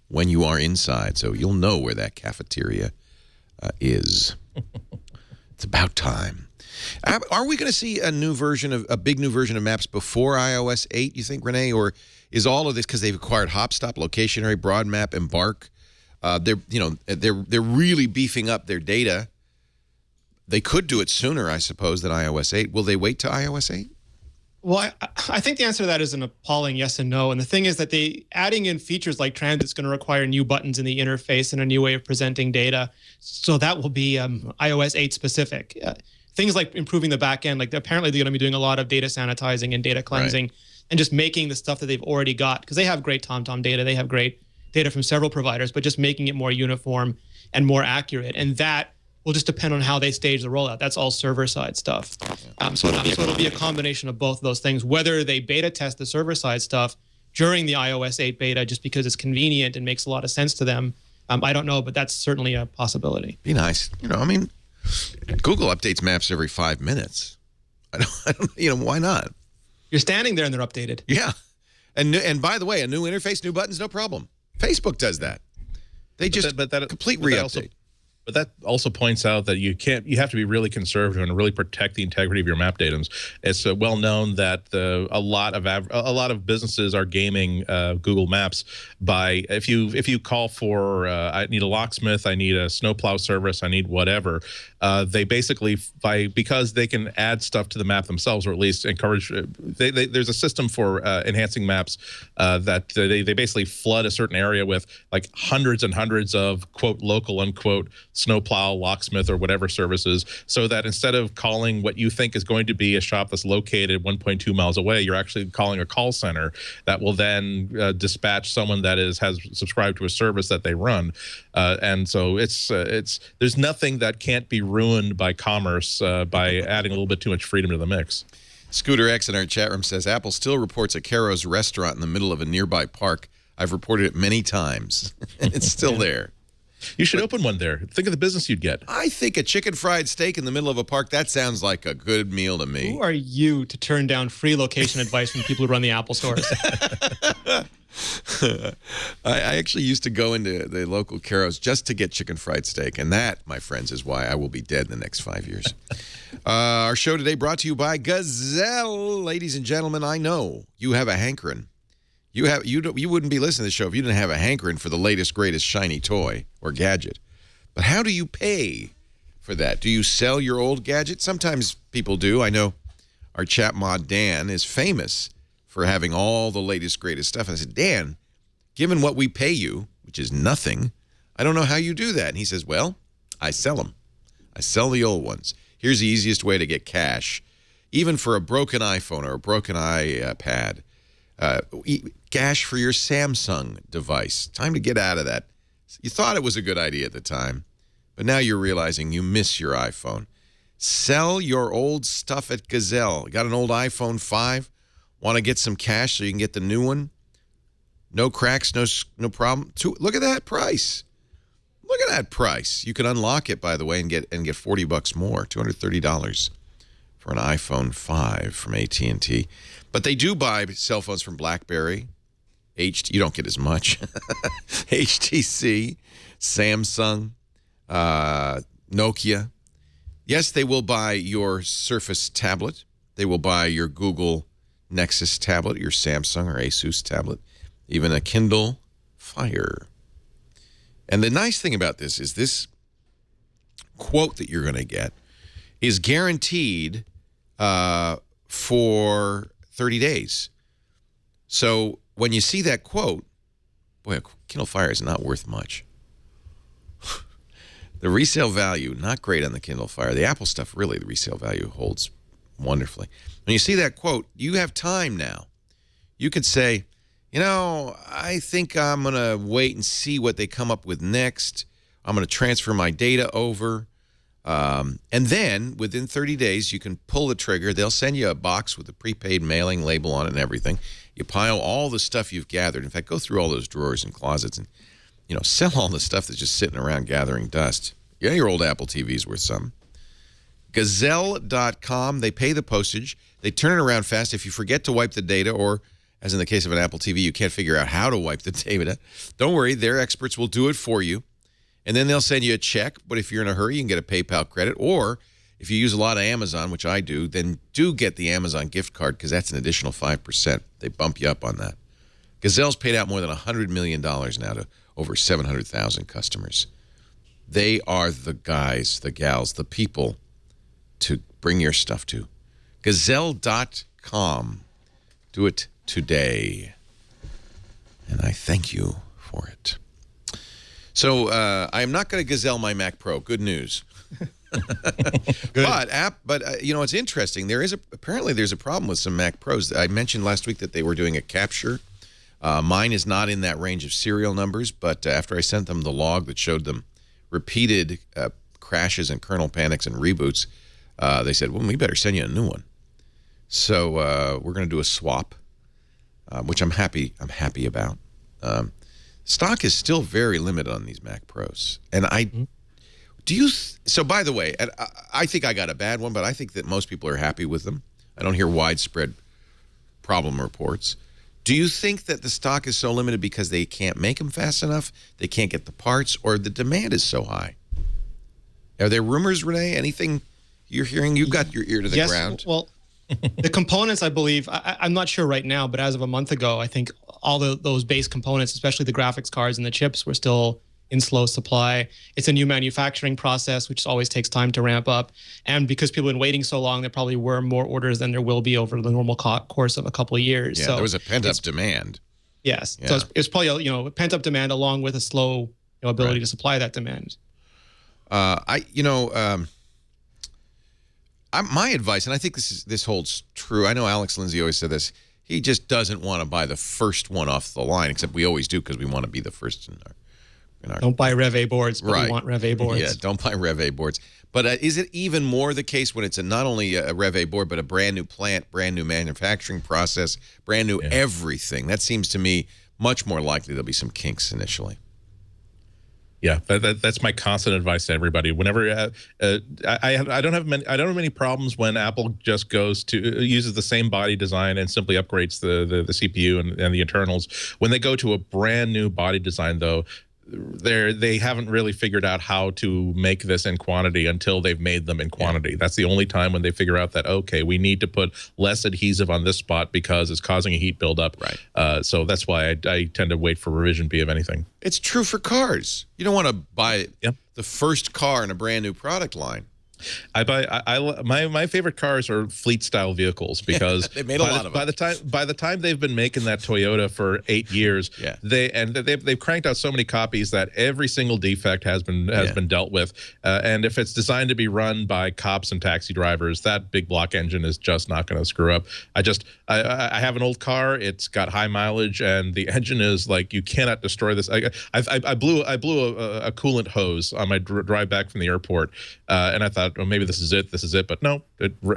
when you are inside. So you'll know where that cafeteria is. It's about time. Are we going to see a big new version of Maps before iOS 8, you think, Renee? Or is all of this because they've acquired Hopstop, Locationary, Broadmap, Embark? They're really beefing up their data. They could do it sooner, I suppose, than iOS 8. Will they wait to iOS 8? Well, I think the answer to that is an appalling yes and no. And the thing is that adding in features like transit is going to require new buttons in the interface and a new way of presenting data. So that will be iOS 8 specific. Things like improving the back end, like apparently they're going to be doing a lot of data sanitizing and data cleansing, and just making the stuff that they've already got, because they have great TomTom data, they have great data from several providers, but just making it more uniform and more accurate. And that will just depend on how they stage the rollout. That's all server-side stuff. So it'll be a combination of both of those things, whether they beta test the server-side stuff during the iOS 8 beta just because it's convenient and makes a lot of sense to them, I don't know, but that's certainly a possibility. Be nice. I mean, Google updates maps every 5 minutes. I don't, why not? You're standing there and they're updated. Yeah. And by the way, a new interface, new buttons, no problem. Facebook does that. They just complete re-update. But that also points out that you have to be really conservative and really protect the integrity of your map datums. It's well known that a lot of businesses are gaming Google Maps by if you call for I need a locksmith, I need a snowplow service, I need whatever. They basically because they can add stuff to the map themselves, or at least encourage. There's a system for enhancing maps that they basically flood a certain area with like hundreds and hundreds of quote local unquote snowplow, locksmith, or whatever services, so that instead of calling what you think is going to be a shop that's located 1.2 miles away, you're actually calling a call center that will then dispatch someone that has subscribed to a service that they run. And so there's nothing that can't be ruined by commerce by adding a little bit too much freedom to the mix. Scooter X in our chat room says, Apple still reports a Caro's restaurant in the middle of a nearby park. I've reported it many times, and it's still there. You should open one there. Think of the business you'd get. I think a chicken fried steak in the middle of a park, that sounds like a good meal to me. Who are you to turn down free location advice from people who run the Apple stores? I actually used to go into the local Caro's just to get chicken fried steak, and that, my friends, is why I will be dead in the next 5 years. Our show today brought to you by Gazelle. Ladies and gentlemen, I know you have a hankering. You wouldn't be listening to the show if you didn't have a hankering for the latest, greatest shiny toy or gadget. But how do you pay for that? Do you sell your old gadget? Sometimes people do. I know our chat mod Dan is famous for having all the latest, greatest stuff. And I said, Dan, given what we pay you, which is nothing, I don't know how you do that. And he says, well, I sell them. I sell the old ones. Here's the easiest way to get cash, even for a broken iPhone or a broken iPad. Cash for your Samsung device. Time to get out of that. You thought it was a good idea at the time, but now you're realizing you miss your iPhone. Sell your old stuff at Gazelle. Got an old iPhone 5? Want to get some cash so you can get the new one? No cracks, no problem. Look at that price. Look at that price. You can unlock it, by the way, and get $40 more, $230 for an iPhone 5 from AT&T. But they do buy cell phones from BlackBerry. You don't get as much. HTC, Samsung, Nokia. Yes, they will buy your Surface tablet. They will buy your Google Nexus tablet, your Samsung or Asus tablet, even a Kindle Fire. And the nice thing about this is this quote that you're going to get is guaranteed for 30 days. So when you see that quote, boy, a Kindle Fire is not worth much. The resale value, not great on the Kindle Fire. The Apple stuff, really, the resale value holds wonderfully. When you see that quote, you have time now. You could say, I think I'm going to wait and see what they come up with next. I'm going to transfer my data over. And then, within 30 days, you can pull the trigger. They'll send you a box with a prepaid mailing label on it and everything. You pile all the stuff you've gathered. In fact, go through all those drawers and closets and, sell all the stuff that's just sitting around gathering dust. Yeah, your old Apple TV's worth some. Gazelle.com, they pay the postage. They turn it around fast. If you forget to wipe the data, or, as in the case of an Apple TV, you can't figure out how to wipe the data, don't worry, their experts will do it for you. And then they'll send you a check, but if you're in a hurry, you can get a PayPal credit. Or if you use a lot of Amazon, which I do, then do get the Amazon gift card, because that's an additional 5%. They bump you up on that. Gazelle's paid out more than $100 million now to over 700,000 customers. They are the guys, the gals, the people to bring your stuff to. Gazelle.com. Do it today. And I thank you for it. So I am not going to Gazelle my Mac Pro. Good news. But it's interesting. Apparently there's a problem with some Mac Pros. I mentioned last week that they were doing a capture. Mine is not in that range of serial numbers, but after I sent them the log that showed them repeated crashes and kernel panics and reboots, they said, well, we better send you a new one. So we're going to do a swap, which I'm happy about. stock is still very limited on these Mac Pros. And so by the way, I think I got a bad one, but I think that most people are happy with them. I don't hear widespread problem reports. Do you think that the stock is so limited because they can't make them fast enough, they can't get the parts, or the demand is so high? Are there rumors, Renee? Anything you're hearing? You've got your ear to the ground. Well, the components, I believe, I'm not sure right now, but as of a month ago, I think all those base components, especially the graphics cards and the chips, were still in slow supply. It's a new manufacturing process, which always takes time to ramp up. And because people have been waiting so long, there probably were more orders than there will be over the normal course of a couple of years. Yeah, so there was a pent-up demand. Yes. Yeah. So it's probably a pent-up demand along with a slow ability to supply that demand. My advice, and I think this holds true. I know Alex Lindsay always said this. He just doesn't want to buy the first one off the line, except we always do because we want to be the first in our Don't buy Rev A boards, but we want Rev A boards. Yeah, don't buy Rev A boards. But is it even more the case when it's not only a Rev A board, but a brand new plant, brand new manufacturing process, brand new everything? That seems to me much more likely there'll be some kinks initially. Yeah, that's my constant advice to everybody. Whenever I don't have many problems when Apple just uses the same body design and simply upgrades the CPU and the internals. When they go to a brand new body design, though, they haven't really figured out how to make this in quantity until they've made them in quantity. Yeah. That's the only time when they figure out that, okay, we need to put less adhesive on this spot because it's causing a heat buildup. Right. So that's why I tend to wait for revision B of anything. It's true for cars. You don't want to buy the first car in a brand new product line. My favorite cars are fleet style vehicles because they made a lot of them. By the time they've been making that Toyota for 8 years, they've cranked out so many copies that every single defect has been dealt with. And if it's designed to be run by cops and taxi drivers, that big block engine is just not going to screw up. I have an old car. It's got high mileage, and the engine is like, you cannot destroy this. I blew a coolant hose on my drive back from the airport, and I thought, well, maybe this is it. But no,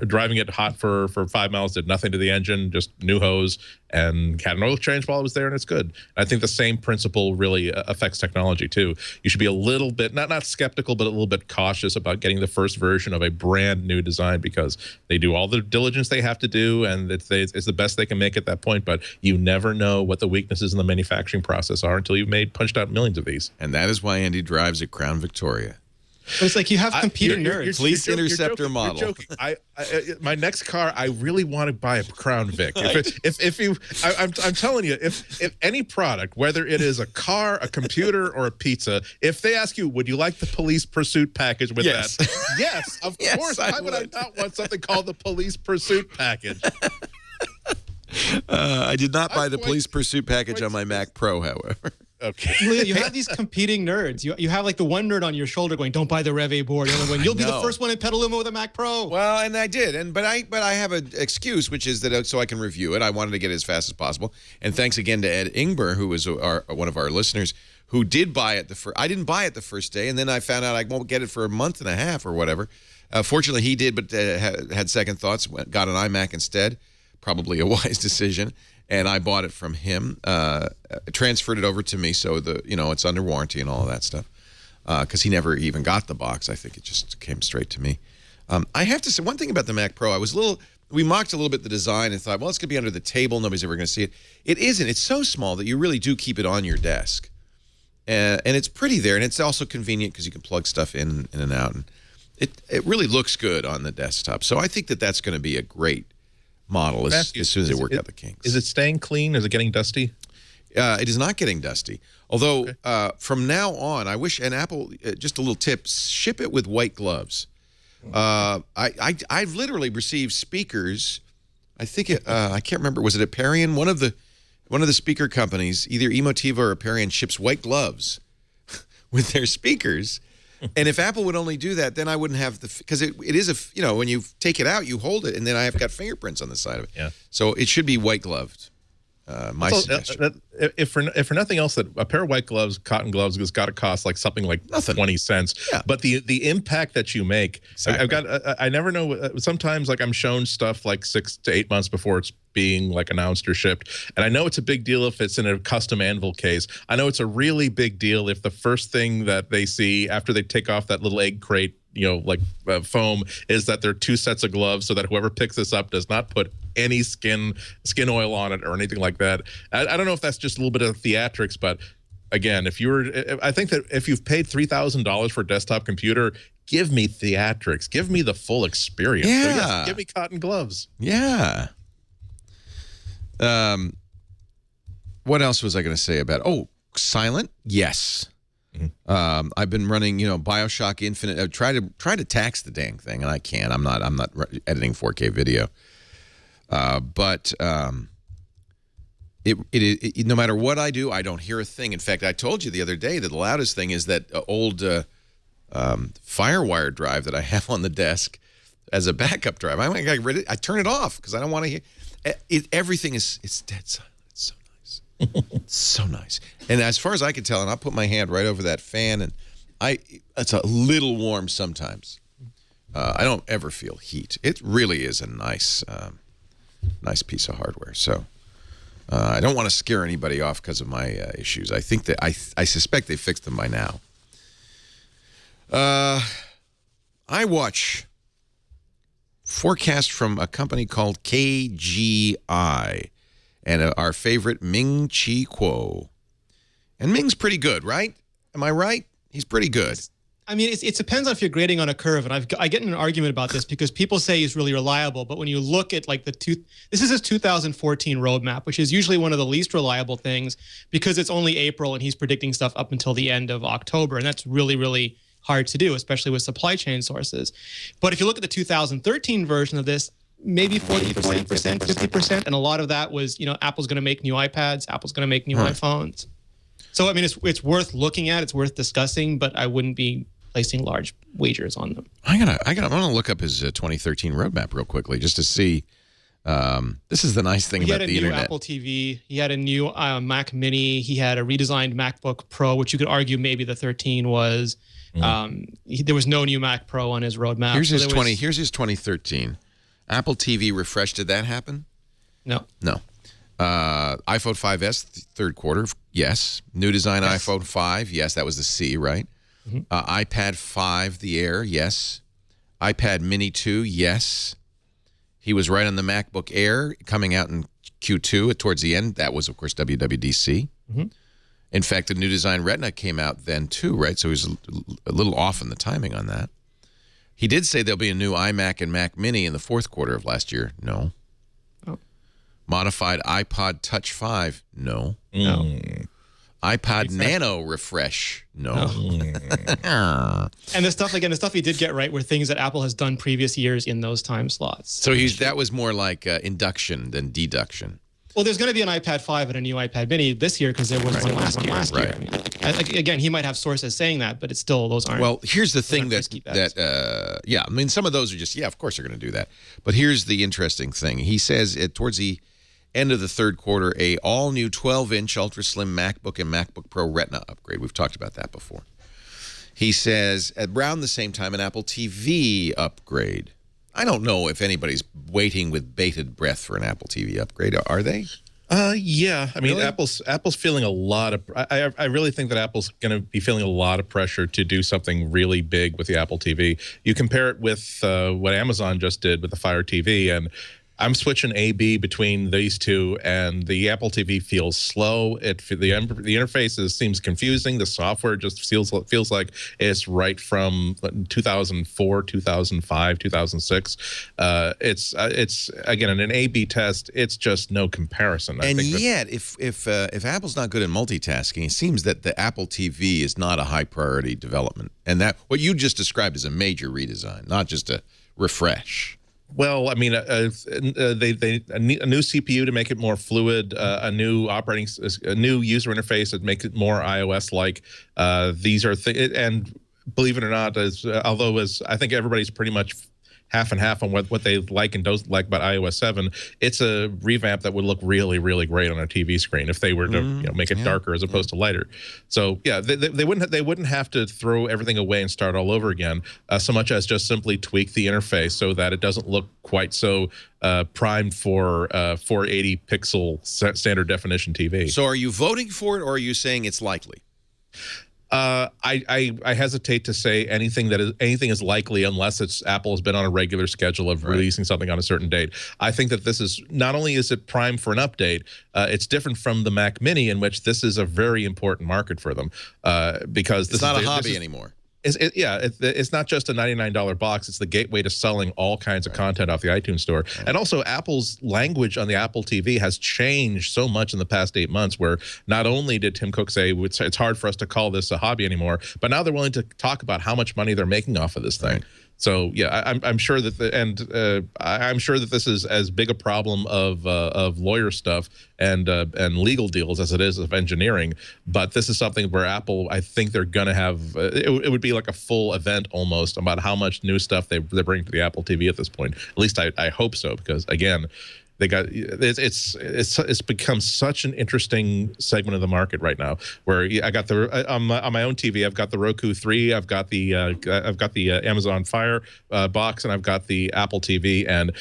driving it hot for 5 miles did nothing to the engine, just new hose, and had an oil change while I was there, and it's good. I think the same principle really affects technology too. You should be a little bit, not skeptical, but a little bit cautious about getting the first version of a brand new design because they do all the diligence they have to do, and it's the best they can make at that point. But you never know what the weaknesses in the manufacturing process are until you've punched out millions of these. And that is why Andy drives a Crown Victoria. But it's like you have competing nerds. Police Interceptor model. You're joking. My next car, I really want to buy a Crown Vic. I'm telling you, if any product, whether it is a car, a computer, or a pizza, if they ask you, would you like the police pursuit package with that? Yes, of course. Why would I not want something called the police pursuit package? I did not buy the police pursuit package on my Mac Pro, however. Okay. You have these competing nerds. You have like the one nerd on your shoulder going, "Don't buy the Rev A board." You'll be the first one in Petaluma with a Mac Pro. Well, and I did, but I have an excuse, which is that so I can review it. I wanted to get it as fast as possible. And thanks again to Ed Ingber, who was one of our listeners, who did buy it I didn't buy it the first day, and then I found out I won't get it for a month and a half or whatever. Fortunately, he did, but had second thoughts. Got an iMac instead. Probably a wise decision. And I bought it from him, transferred it over to me, so it's under warranty and all of that stuff. Because he never even got the box. I think it just came straight to me. I have to say one thing about the Mac Pro. We mocked a little bit the design and thought, well, it's going to be under the table. Nobody's ever going to see it. It isn't. It's so small that you really do keep it on your desk. And it's pretty there, and it's also convenient because you can plug stuff in and out. And it really looks good on the desktop. So I think that's going to be a great model as soon as they work out the kinks. Is it staying clean? Is it getting dusty? It is not getting dusty. Although from now on, I wish, and Apple, just a little tip, ship it with white gloves. I've literally received speakers. I think I can't remember. Was it Aperion? One of the speaker companies, either Emotiva or Aperion, ships white gloves with their speakers. And if Apple would only do that, then I wouldn't have because it is when you take it out, you hold it, and then I've got fingerprints on the side of it. Yeah. So it should be white gloved. My suggestion. If for nothing else, that a pair of white gloves, cotton gloves, has got to cost something like 20 cents. Yeah. But the impact that you make, exactly. I never know. Sometimes I'm shown stuff like 6 to 8 months before it's being like announced or shipped. And I know it's a big deal if it's in a custom Anvil case. I know it's a really big deal if the first thing that they see after they take off that little egg crate, foam, is that there are 2 sets of gloves, so that whoever picks this up does not put any skin oil on it or anything like that. I don't know if that's just a little bit of theatrics, but again, I think that if you've paid $3,000 for a desktop computer, give me theatrics, give me the full experience. Yeah. So yes, give me cotton gloves. Yeah. What else was I going to say about? Oh, silent? Yes. I've been running, BioShock Infinite. I've tried to tax the dang thing, and I can't. I'm not editing 4K video. But no matter what I do, I don't hear a thing. In fact, I told you the other day that the loudest thing is that old FireWire drive that I have on the desk as a backup drive. I turn it off because I don't want to hear. Everything is dead silent. It's so nice. It's so nice. And as far as I can tell, and I'll put my hand right over that fan, and it's a little warm sometimes. I don't ever feel heat. It really is a nice piece of hardware. So I don't want to scare anybody off because of my issues. I think that I suspect they fixed them by now. iWatch. Forecast from a company called KGI and our favorite Ming Chi Kuo. And Ming's pretty good, right? Am I right? He's pretty good. I mean, it depends on if you're grading on a curve, and I get in an argument about this because people say he's really reliable, but when you look at like this is his 2014 roadmap, which is usually one of the least reliable things because it's only April and he's predicting stuff up until the end of October, and that's really, really hard to do, especially with supply chain sources. But if you look at the 2013 version of this, maybe 40%, 50%, and a lot of that was, Apple's going to make new iPads, Apple's going to make new iPhones. So I mean, it's worth looking at, it's worth discussing, but I wouldn't be placing large wagers on them. I'm gonna look up his 2013 roadmap real quickly just to see. This is the nice thing about the internet. He had a new Apple TV. He had a new Mac Mini. He had a redesigned MacBook Pro, which you could argue maybe the 13 was. There was no new Mac Pro on his roadmap. Here's his 2013 Apple TV refresh. Did that happen? No. iPhone 5S third quarter. Yes. New design yes. iPhone 5. Yes, that was the C, right? iPad 5, the Air. Yes. iPad Mini 2. Yes. He was right on the MacBook Air coming out in Q2 towards the end. That was, of course, WWDC. In fact, the new design Retina came out then too, right? So he was a little off in the timing on that. He did say there'll be a new iMac and Mac Mini in the fourth quarter of last year. No. Oh. Modified iPod Touch 5. No. iPod Nano refresh. No. And the stuff he did get right were things that Apple has done previous years in those time slots. So that was more like induction than deduction. Well, there's going to be an iPad 5 and a new iPad Mini this year because there was one last year. Right. I mean, again, he might have sources saying that, but it's still, those aren't. Well, here's the thing I mean, some of those are just, of course they're going to do that. But here's the interesting thing. He says towards the end of the third quarter, a all-new 12-inch ultra-slim MacBook and MacBook Pro Retina upgrade. We've talked about that before. He says around the same time, an Apple TV upgrade. I don't know if anybody's waiting with bated breath for an Apple TV upgrade. Are they? Yeah. I mean, really? Apple's feeling a lot of. I really think that Apple's going to be feeling a lot of pressure to do something really big with the Apple TV. You compare it with what Amazon just did with the Fire TV, and I'm switching A/B between these two, and the Apple TV feels slow. The interface seems confusing. The software just feels like it's right from 2004, 2005, 2006. It's again in an A/B test. It's just no comparison. And yet, if Apple's not good at multitasking, it seems that the Apple TV is not a high priority development, and that what you just described is a major redesign, not just a refresh. Well, I mean, a new CPU to make it more fluid, a new user interface that makes it more iOS-like. These are and believe it or not, although I think everybody's pretty much half and half on what they like and don't like about iOS 7, it's a revamp that would look really, really great on a TV screen if they were to make it darker as opposed to lighter. So yeah, they wouldn't have to throw everything away and start all over again, so much as just simply tweak the interface so that it doesn't look quite so primed for 480 pixel standard definition TV. So are you voting for it, or are you saying it's likely? I hesitate to say anything is likely unless Apple has been on a regular schedule of releasing something on a certain date. I think that this is not only is it primed for an update, it's different from the Mac Mini, in which this is a very important market for them, because it's not a hobby anymore. It's not just a $99 box. It's the gateway to selling all kinds of content off the iTunes store. And also, Apple's language on the Apple TV has changed so much in the past 8 months, where not only did Tim Cook say it's hard for us to call this a hobby anymore, but now they're willing to talk about how much money they're making off of this thing. Right. So yeah, I'm sure that I'm sure that this is as big a problem of lawyer stuff and legal deals as it is of engineering. But this is something where Apple, I think they're gonna have it would be like a full event almost about how much new stuff they bring to the Apple TV at this point. At least I hope so, because again, it's become such an interesting segment of the market right now, where I got on my own TV, I've got the Roku 3, I've got the Amazon Fire box, and I've got the Apple TV, and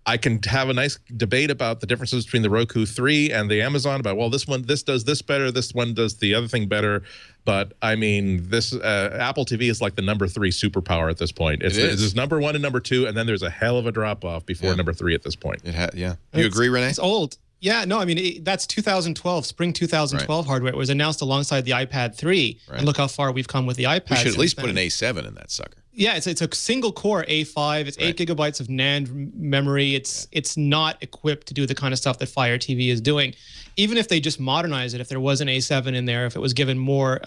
I can have a nice debate about the differences between the Roku 3 and the Amazon, about, well, this does this better, this one does the other thing better. But I mean, this Apple TV is like the number 3 superpower at this point. It's number 1 and number 2, and then there's a hell of a drop off before number 3 at this point. You agree, Renee? It's old. Yeah, no, I mean, that's 2012, spring 2012 hardware. It was announced alongside the iPad 3. And look how far we've come with the iPad. We should at least put an A7 in that sucker. Yeah, it's a single core A5. It's 8 gigabytes of NAND memory. It's not equipped to do the kind of stuff that Fire TV is doing. Even if they just modernize it, if there was an A7 in there, if it was given more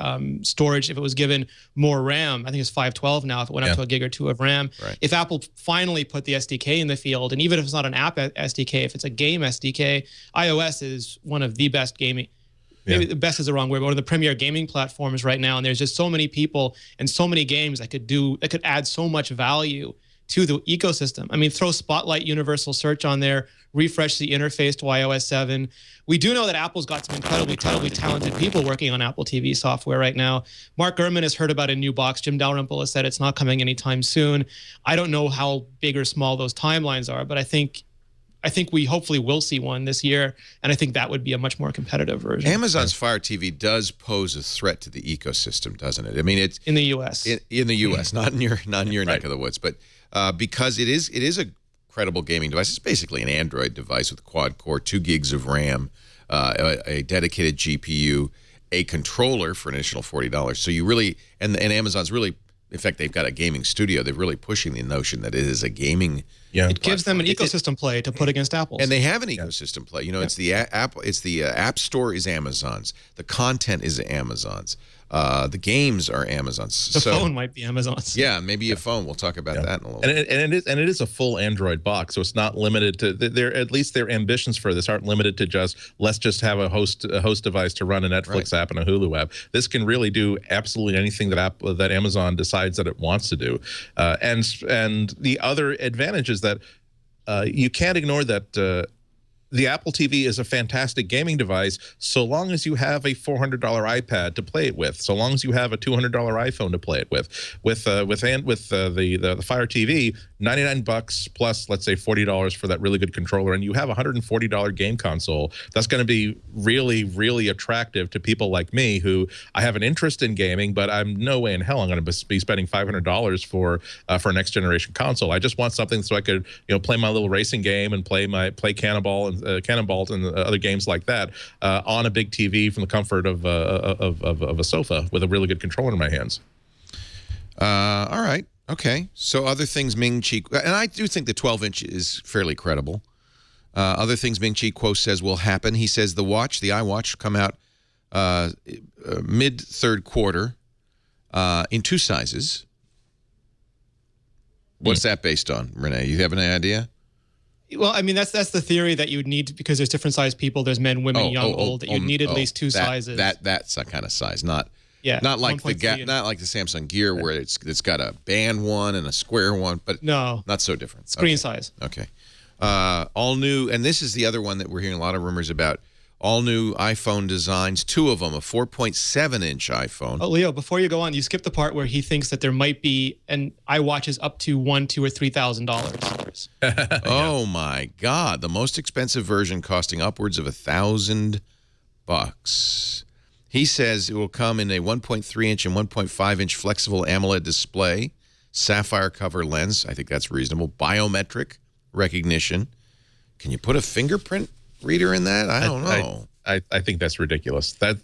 storage, if it was given more RAM, I think it's 512 now, if it went up to a gig or 2 of RAM. If Apple finally put the SDK in the field, and even if it's not an app SDK, if it's a game SDK, iOS is one of the best gaming. Maybe the best is the wrong word, but one of the premier gaming platforms right now, and there's just so many people and so many games that could add so much value to the ecosystem. I mean, throw Spotlight Universal Search on there, refresh the interface to iOS 7. We do know that Apple's got some incredibly talented people working on Apple TV software right now. Mark Gurman has heard about a new box. Jim Dalrymple has said it's not coming anytime soon. I don't know how big or small those timelines are, but I think we hopefully will see one this year, and I think that would be a much more competitive version. Amazon's Fire TV does pose a threat to the ecosystem, doesn't it? I mean, it's in the U.S. In the U.S., not in your neck of the woods, but because it is a credible gaming device. It's basically an Android device with quad core, 2 gigs of RAM, a dedicated GPU, a controller for an additional $40. So you really and Amazon's really, in fact, they've got a gaming studio. They're really pushing the notion that it is a gaming. It gives them an ecosystem play to put against Apple's. And they have an ecosystem play. You know, it's the App Store is Amazon's. The content is Amazon's. The games are Amazon's. The phone might be Amazon's. Yeah, maybe a phone. We'll talk about that in a little bit. And it is a full Android box, so it's not limited to at least their ambitions for this aren't limited to let's just have a host device to run a Netflix app and a Hulu app. This can really do absolutely anything that Amazon decides that it wants to do. And the other advantage is that you can't ignore that the Apple TV is a fantastic gaming device so long as you have a $400 iPad to play it with, so long as you have a $200 iPhone to play it with. With the Fire TV, $99 plus, let's say $40 for that really good controller, and you have a $140 game console. That's going to be really, really attractive to people like me, who I have an interest in gaming, but I'm no way in hell I'm going to be spending $500 for a next generation console. I just want something so I could play my little racing game and play Cannonball and other games like that on a big TV from the comfort of a sofa with a really good controller in my hands. All right. Okay. So other things Ming-Chi, and I do think the 12-inch is fairly credible. Other things Ming-Chi Kuo says will happen. He says the iWatch, come out mid-third quarter in 2 sizes. What's that based on, Renee? You have any idea? Well, I mean, that's the theory that you would need, because there's different size people. There's men, women, young, old. That you'd need at least 2 sizes. That's a kind of size, not Yeah, Not like 1.3 and- not like the Samsung Gear where it's got a band one and a square one, but No. not so different. Screen size. Okay. All new, and this is the other one that we're hearing a lot of rumors about. All new iPhone designs, 2 of them, a 4.7-inch iPhone. Oh, Leo, before you go on, you skipped the part where he thinks that there might be an iWatches up to $1,000, $2,000, or $3,000. Oh my God! The most expensive version costing upwards of $1,000. He says it will come in a 1.3-inch and 1.5-inch flexible AMOLED display, sapphire cover lens. I think that's reasonable. Biometric recognition. Can you put a fingerprint reader in that? I don't know. I think that's ridiculous. That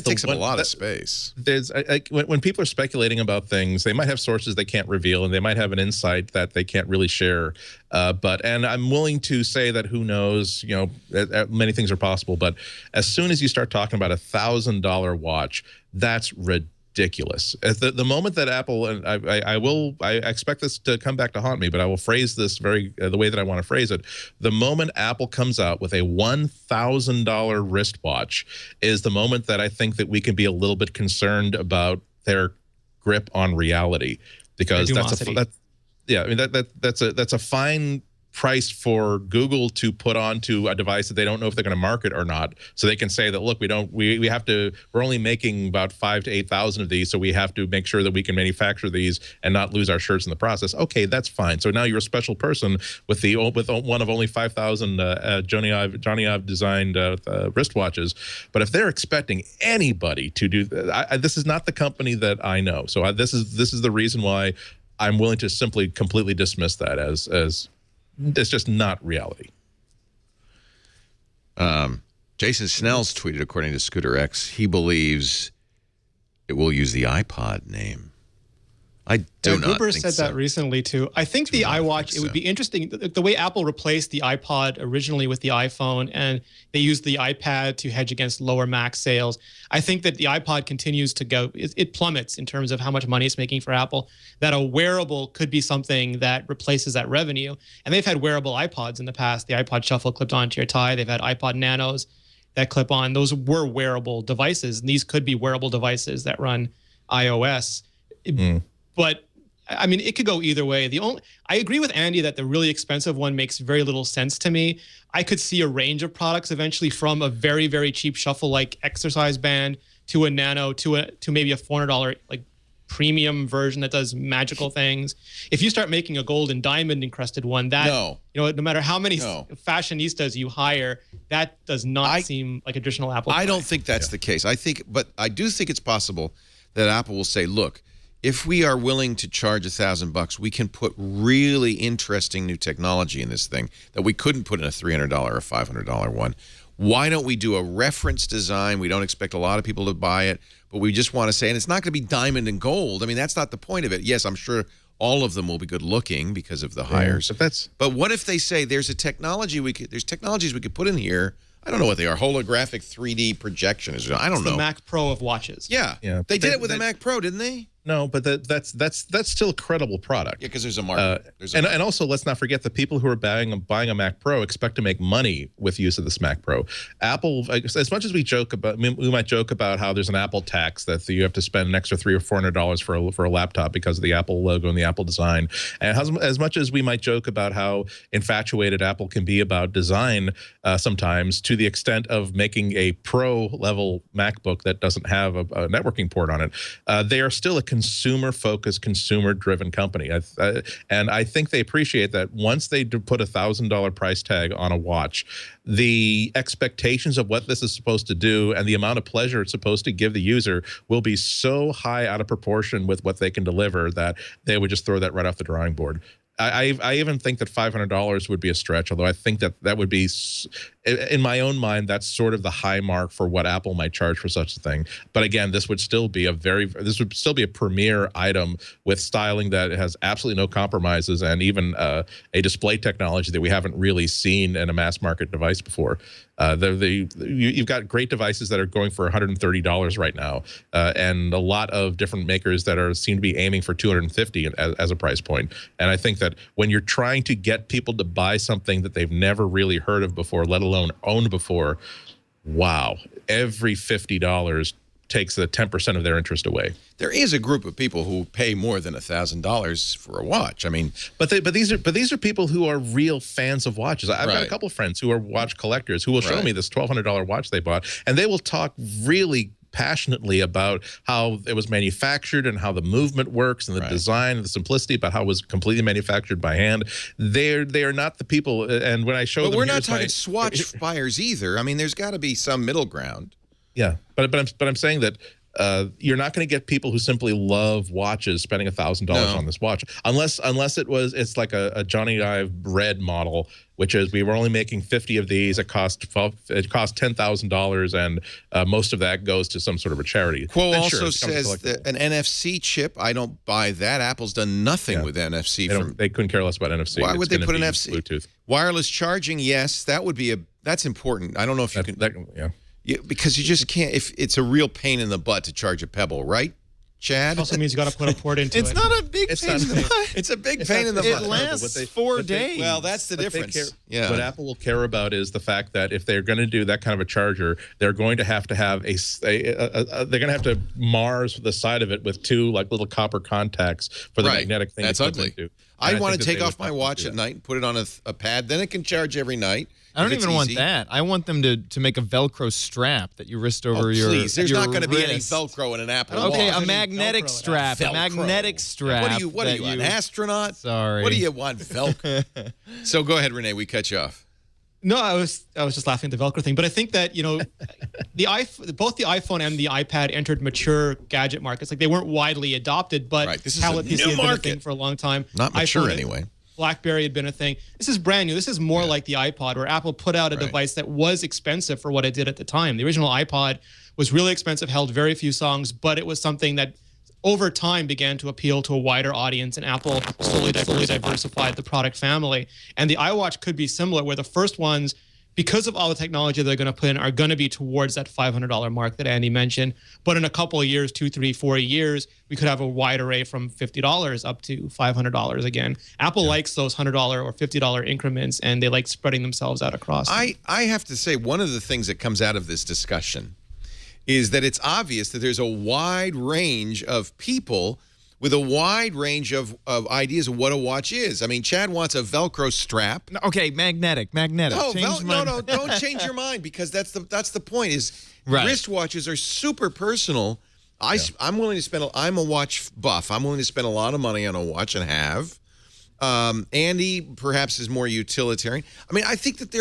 takes up a lot of space. There's when people are speculating about things, they might have sources they can't reveal, and they might have an insight that they can't really share. And I'm willing to say that who knows, many things are possible. But as soon as you start talking about $1,000 watch, that's ridiculous. At the moment that Apple, and I expect this to come back to haunt me, but I will phrase this the way that I want to phrase it. The moment Apple comes out with a $1,000 wristwatch is the moment that I think that we can be a little bit concerned about their grip on reality, because that's a fine price for Google to put onto a device that they don't know if they're going to market or not. So they can say that, look, we're only making about 5,000 to 8,000 of these, so we have to make sure that we can manufacture these and not lose our shirts in the process. Okay, that's fine. So now you're a special person with one of only 5,000 Jony Ive designed wristwatches. But if they're expecting anybody to do this, is not the company that I know. So this is the reason why I'm willing to simply completely dismiss that as it's just not reality. Jason Snell's tweeted, according to Scooter X, he believes it will use the iPod name. I do not Gruber think said so. that recently too. I think the iWatch, it would be interesting. The way Apple replaced the iPod originally with the iPhone, and they used the iPad to hedge against lower Mac sales. I think that the iPod continues to go, it plummets in terms of how much money it's making for Apple. That a wearable could be something that replaces that revenue. And they've had wearable iPods in the past. The iPod Shuffle clipped onto your tie. They've had iPod Nanos that clip on. Those were wearable devices, and these could be wearable devices that run iOS. But I mean, it could go either way. I agree with Andy that the really expensive one makes very little sense to me. I could see a range of products eventually, from a very, very cheap Shuffle like exercise band to a Nano to maybe a $400 like premium version that does magical things. If you start making a gold and diamond encrusted one, no matter how many fashionistas you hire, that does not seem like a traditional Apple. I don't think that's the case. But I do think it's possible that Apple will say, look, if we are willing to charge $1,000, we can put really interesting new technology in this thing that we couldn't put in a $300 or $500 one. Why don't we do a reference design? We don't expect a lot of people to buy it, but we just want to say, and it's not going to be diamond and gold. I mean, that's not the point of it. Yes, I'm sure all of them will be good looking because of the hires. But what if they say there's technologies we could put in here? I don't know what they are. Holographic 3D projection is. I don't know. The Mac Pro of watches. Yeah. They did it with the Mac Pro, didn't they? No, but that's still a credible product. Yeah, because there's a market. And also, let's not forget the people who are buying a Mac Pro expect to make money with use of this Mac Pro. Apple, as much as we might joke about how there's an Apple tax that you have to spend an extra $300 or $400 for a laptop because of the Apple logo and the Apple design, and as much as we might joke about how infatuated Apple can be about design sometimes, to the extent of making a Pro level MacBook that doesn't have a networking port on it, they are still a consumer-focused, consumer-driven company. And I think they appreciate that once they put a $1,000 price tag on a watch, the expectations of what this is supposed to do and the amount of pleasure it's supposed to give the user will be so high out of proportion with what they can deliver that they would just throw that right off the drawing board. I even think that $500 would be a stretch, although I think that would be, in my own mind, that's sort of the high mark for what Apple might charge for such a thing. But again, this would still be a premier item with styling that has absolutely no compromises, and even a display technology that we haven't really seen in a mass market device before. You've got great devices that are going for $130 right now, and a lot of different makers that seem to be aiming for $250 as a price point. And I think that when you're trying to get people to buy something that they've never really heard of before, let alone owned before, wow, every $50 takes the 10% of their interest away. There is a group of people who pay more than $1,000 for a watch. I mean, but these are people who are real fans of watches. I've got a couple of friends who are watch collectors who will show me this $1,200 watch they bought, and they will talk really passionately about how it was manufactured and how the movement works and the design and the simplicity, about how it was completely manufactured by hand. They are not the people. And when I show them, but we're not talking Swatch buyers either. I mean, there's got to be some middle ground. Yeah, but I'm saying that you're not going to get people who simply love watches spending $1,000 on this watch, unless it's like a Jony Ive red model, which is we were only making 50 of these. It cost $10,000, and most of that goes to some sort of a charity. Quo also says that an NFC chip. I don't buy that. Apple's done nothing with NFC. They couldn't care less about NFC. Why would they put an NFC? Bluetooth. Wireless charging, yes, that's important. I don't know if you can. Yeah, because you just can't. If it's a real pain in the butt to charge a Pebble, right, Chad? It also means you got to put a port into it. It's not a big pain in the butt. It's a big pain in the butt. It lasts 4 days. Well, that's the difference. What Apple will care about is the fact that if they're going to do that kind of a charger, they're going to have they're going to have to Mars the side of it with two like little copper contacts for the magnetic thing. That's ugly. I want to take off my watch at night and put it on a pad. Then it can charge every night. I don't even want that. I want them to make a Velcro strap that you wrist over your please. There's your not going to be any wrist. Velcro in an Apple Watch. Okay, a magnetic strap. A magnetic strap. What are you, an astronaut? Sorry. What do you want, Velcro? So go ahead, Renee. We cut you off. No, I was just laughing at the Velcro thing, but I think that both the iPhone and the iPad entered mature gadget markets. Like they weren't widely adopted, but this is tablet a PC new had market been a thing for a long time. Not mature anyway. BlackBerry had been a thing. This is brand new. This is more like the iPod, where Apple put out a device that was expensive for what it did at the time. The original iPod was really expensive, held very few songs, but it was something that over time began to appeal to a wider audience, and Apple slowly diversified the product family. And the iWatch could be similar, where the first ones, because of all the technology they're going to put in, are going to be towards that $500 mark that Andy mentioned. But in a couple of years, 2, 3, 4 years, we could have a wide array from $50 up to $500 again. Apple likes those $100 or $50 increments, and they like spreading themselves out across. I have to say, one of the things that comes out of this discussion is that it's obvious that there's a wide range of people with a wide range of ideas of what a watch is. I mean, Chad wants a Velcro strap. Okay, magnetic. No, No, don't change your mind, because that's the point. Is wristwatches are super personal. I'm willing to spend. I'm a watch buff. I'm willing to spend a lot of money on a watch and have. Andy perhaps is more utilitarian. I mean, I think that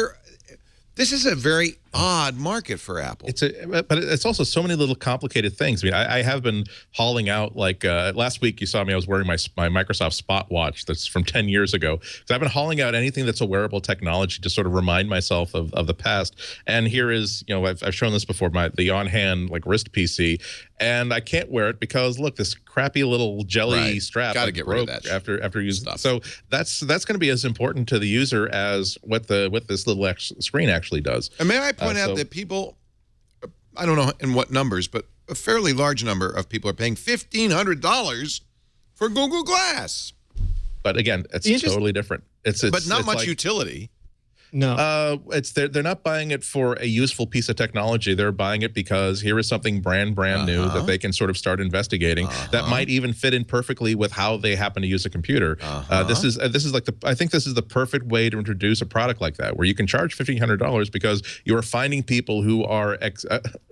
this is a very odd market for Apple. But it's also so many little complicated things. I mean, I have been hauling out, like last week you saw me, I was wearing my Microsoft Spot watch that's from 10 years ago. Because I've been hauling out anything that's a wearable technology to sort of remind myself of the past. And here is, I've shown this before, the on-hand like wrist PC. And I can't wear it because, look, this crappy little jelly strap. Got to get rid of that after using it. So that's going to be as important to the user as what this little screen actually does. And may I point out that people, I don't know in what numbers, but a fairly large number of people are paying $1,500 for Google Glass. But again, it's totally different. But not much utility. No, they're not buying it for a useful piece of technology. They're buying it because here is something brand new that they can sort of start investigating that might even fit in perfectly with how they happen to use a computer. This is like I think this is the perfect way to introduce a product like that, where you can charge $1,500 because you are finding people who are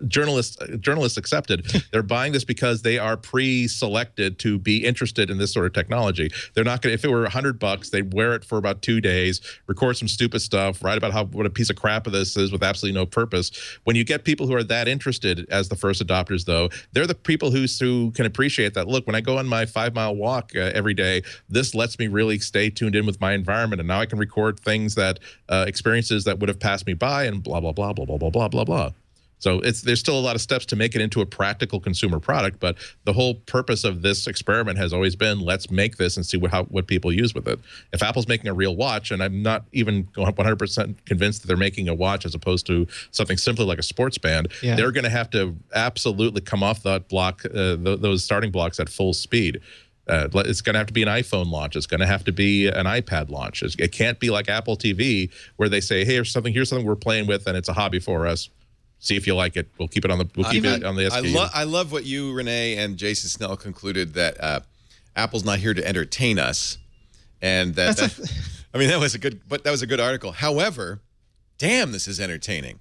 journalists accepted. They're buying this because they are pre-selected to be interested in this sort of technology. They're not going to, if it were $100, they'd wear it for about 2 days, record some stupid stuff, write about what a piece of crap this is with absolutely no purpose. When you get people who are that interested as the first adopters, though, they're the people who can appreciate that. Look, when I go on my 5-mile walk every day, this lets me really stay tuned in with my environment, and now I can record things that experiences that would have passed me by, and blah blah blah blah blah blah blah blah blah. So there's still a lot of steps to make it into a practical consumer product, but the whole purpose of this experiment has always been, let's make this and see what people use with it. If Apple's making a real watch, and I'm not even 100% convinced that they're making a watch as opposed to something simply like a sports band, they're going to have to absolutely come off that block, those starting blocks at full speed. It's going to have to be an iPhone launch. It's going to have to be an iPad launch. It can't be like Apple TV, where they say, hey, here's something we're playing with, and it's a hobby for us. see if you like it. We'll keep it on the SKU. I love what you, Renee, and Jason Snell concluded that Apple's not here to entertain us, and that I mean that was a good article. However, damn, this is entertaining.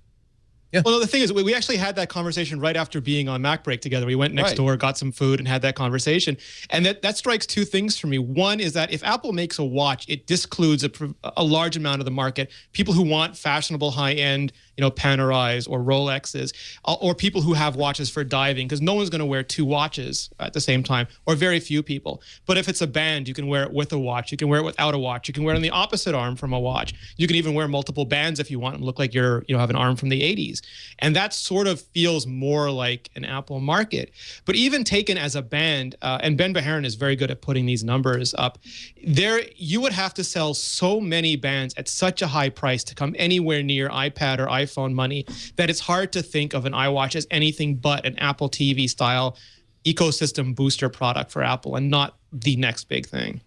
Yeah. Well, the thing is, we actually had that conversation right after being on MacBreak together. We went next door, got some food, and had that conversation. And that strikes two things for me. One is that if Apple makes a watch, it discludes a large amount of the market. People who want fashionable, high-end, Panerais or Rolexes, or people who have watches for diving, because no one's going to wear two watches at the same time, or very few people. But if it's a band, you can wear it with a watch. You can wear it without a watch. You can wear it on the opposite arm from a watch. You can even wear multiple bands if you want and look like you're, have an arm from the 80s. And that sort of feels more like an Apple market. But even taken as a band, and Ben Beharin is very good at putting these numbers up, you would have to sell so many bands at such a high price to come anywhere near iPad or iPhone money that it's hard to think of an iWatch as anything but an Apple TV style ecosystem booster product for Apple and not the next big thing.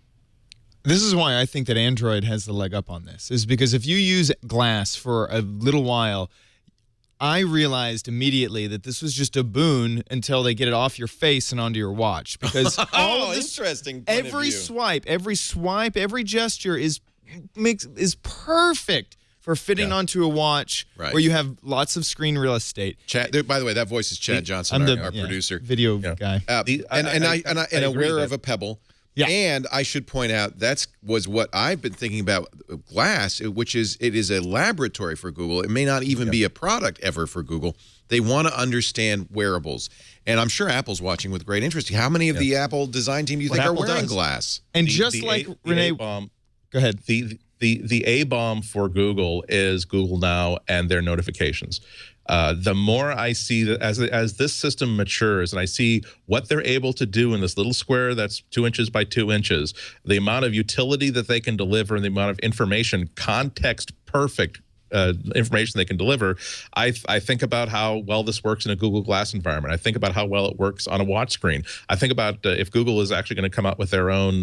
This is why I think that Android has the leg up on this, is because if you use Glass for a little while, I realized immediately that this was just a boon until they get it off your face and onto your watch. Because all of this, interesting. every swipe, every gesture is perfect for fitting onto a watch where you have lots of screen real estate. Chad, by the way, that voice is Chad Johnson, our producer, video guy. And aware of a Pebble. Yeah. And I should point out was what I've been thinking about Glass, which is it is a laboratory for Google. It may not even be a product ever for Google. They want to understand wearables. And I'm sure Apple's watching with great interest. How many of the Apple design team do you think are wearing Glass? And Renee, go ahead. The A-bomb for Google is Google Now and their notifications. The more I see that as this system matures and I see what they're able to do in this little square that's 2 inches by 2 inches, the amount of utility that they can deliver and the amount of information, context perfect information they can deliver, I think about how well this works in a Google Glass environment. I think about how well it works on a watch screen. I think about if Google is actually going to come out with their own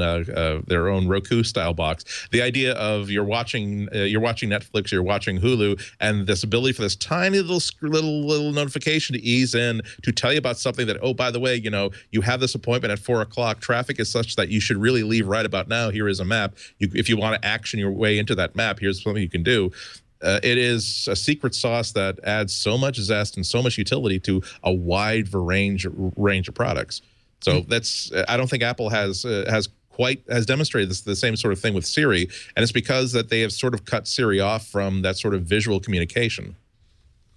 Roku style box. The idea of you're watching Netflix, you're watching Hulu, and this ability for this tiny little notification to ease in to tell you about something that, oh, by the way, you have this appointment at 4 o'clock. Traffic is such that you should really leave right about now. Here is a map. If you want to action your way into that map, here's something you can do. It is a secret sauce that adds so much zest and so much utility to a wide range of products. So I don't think Apple has demonstrated the same sort of thing with Siri, and it's because that they have sort of cut Siri off from that sort of visual communication.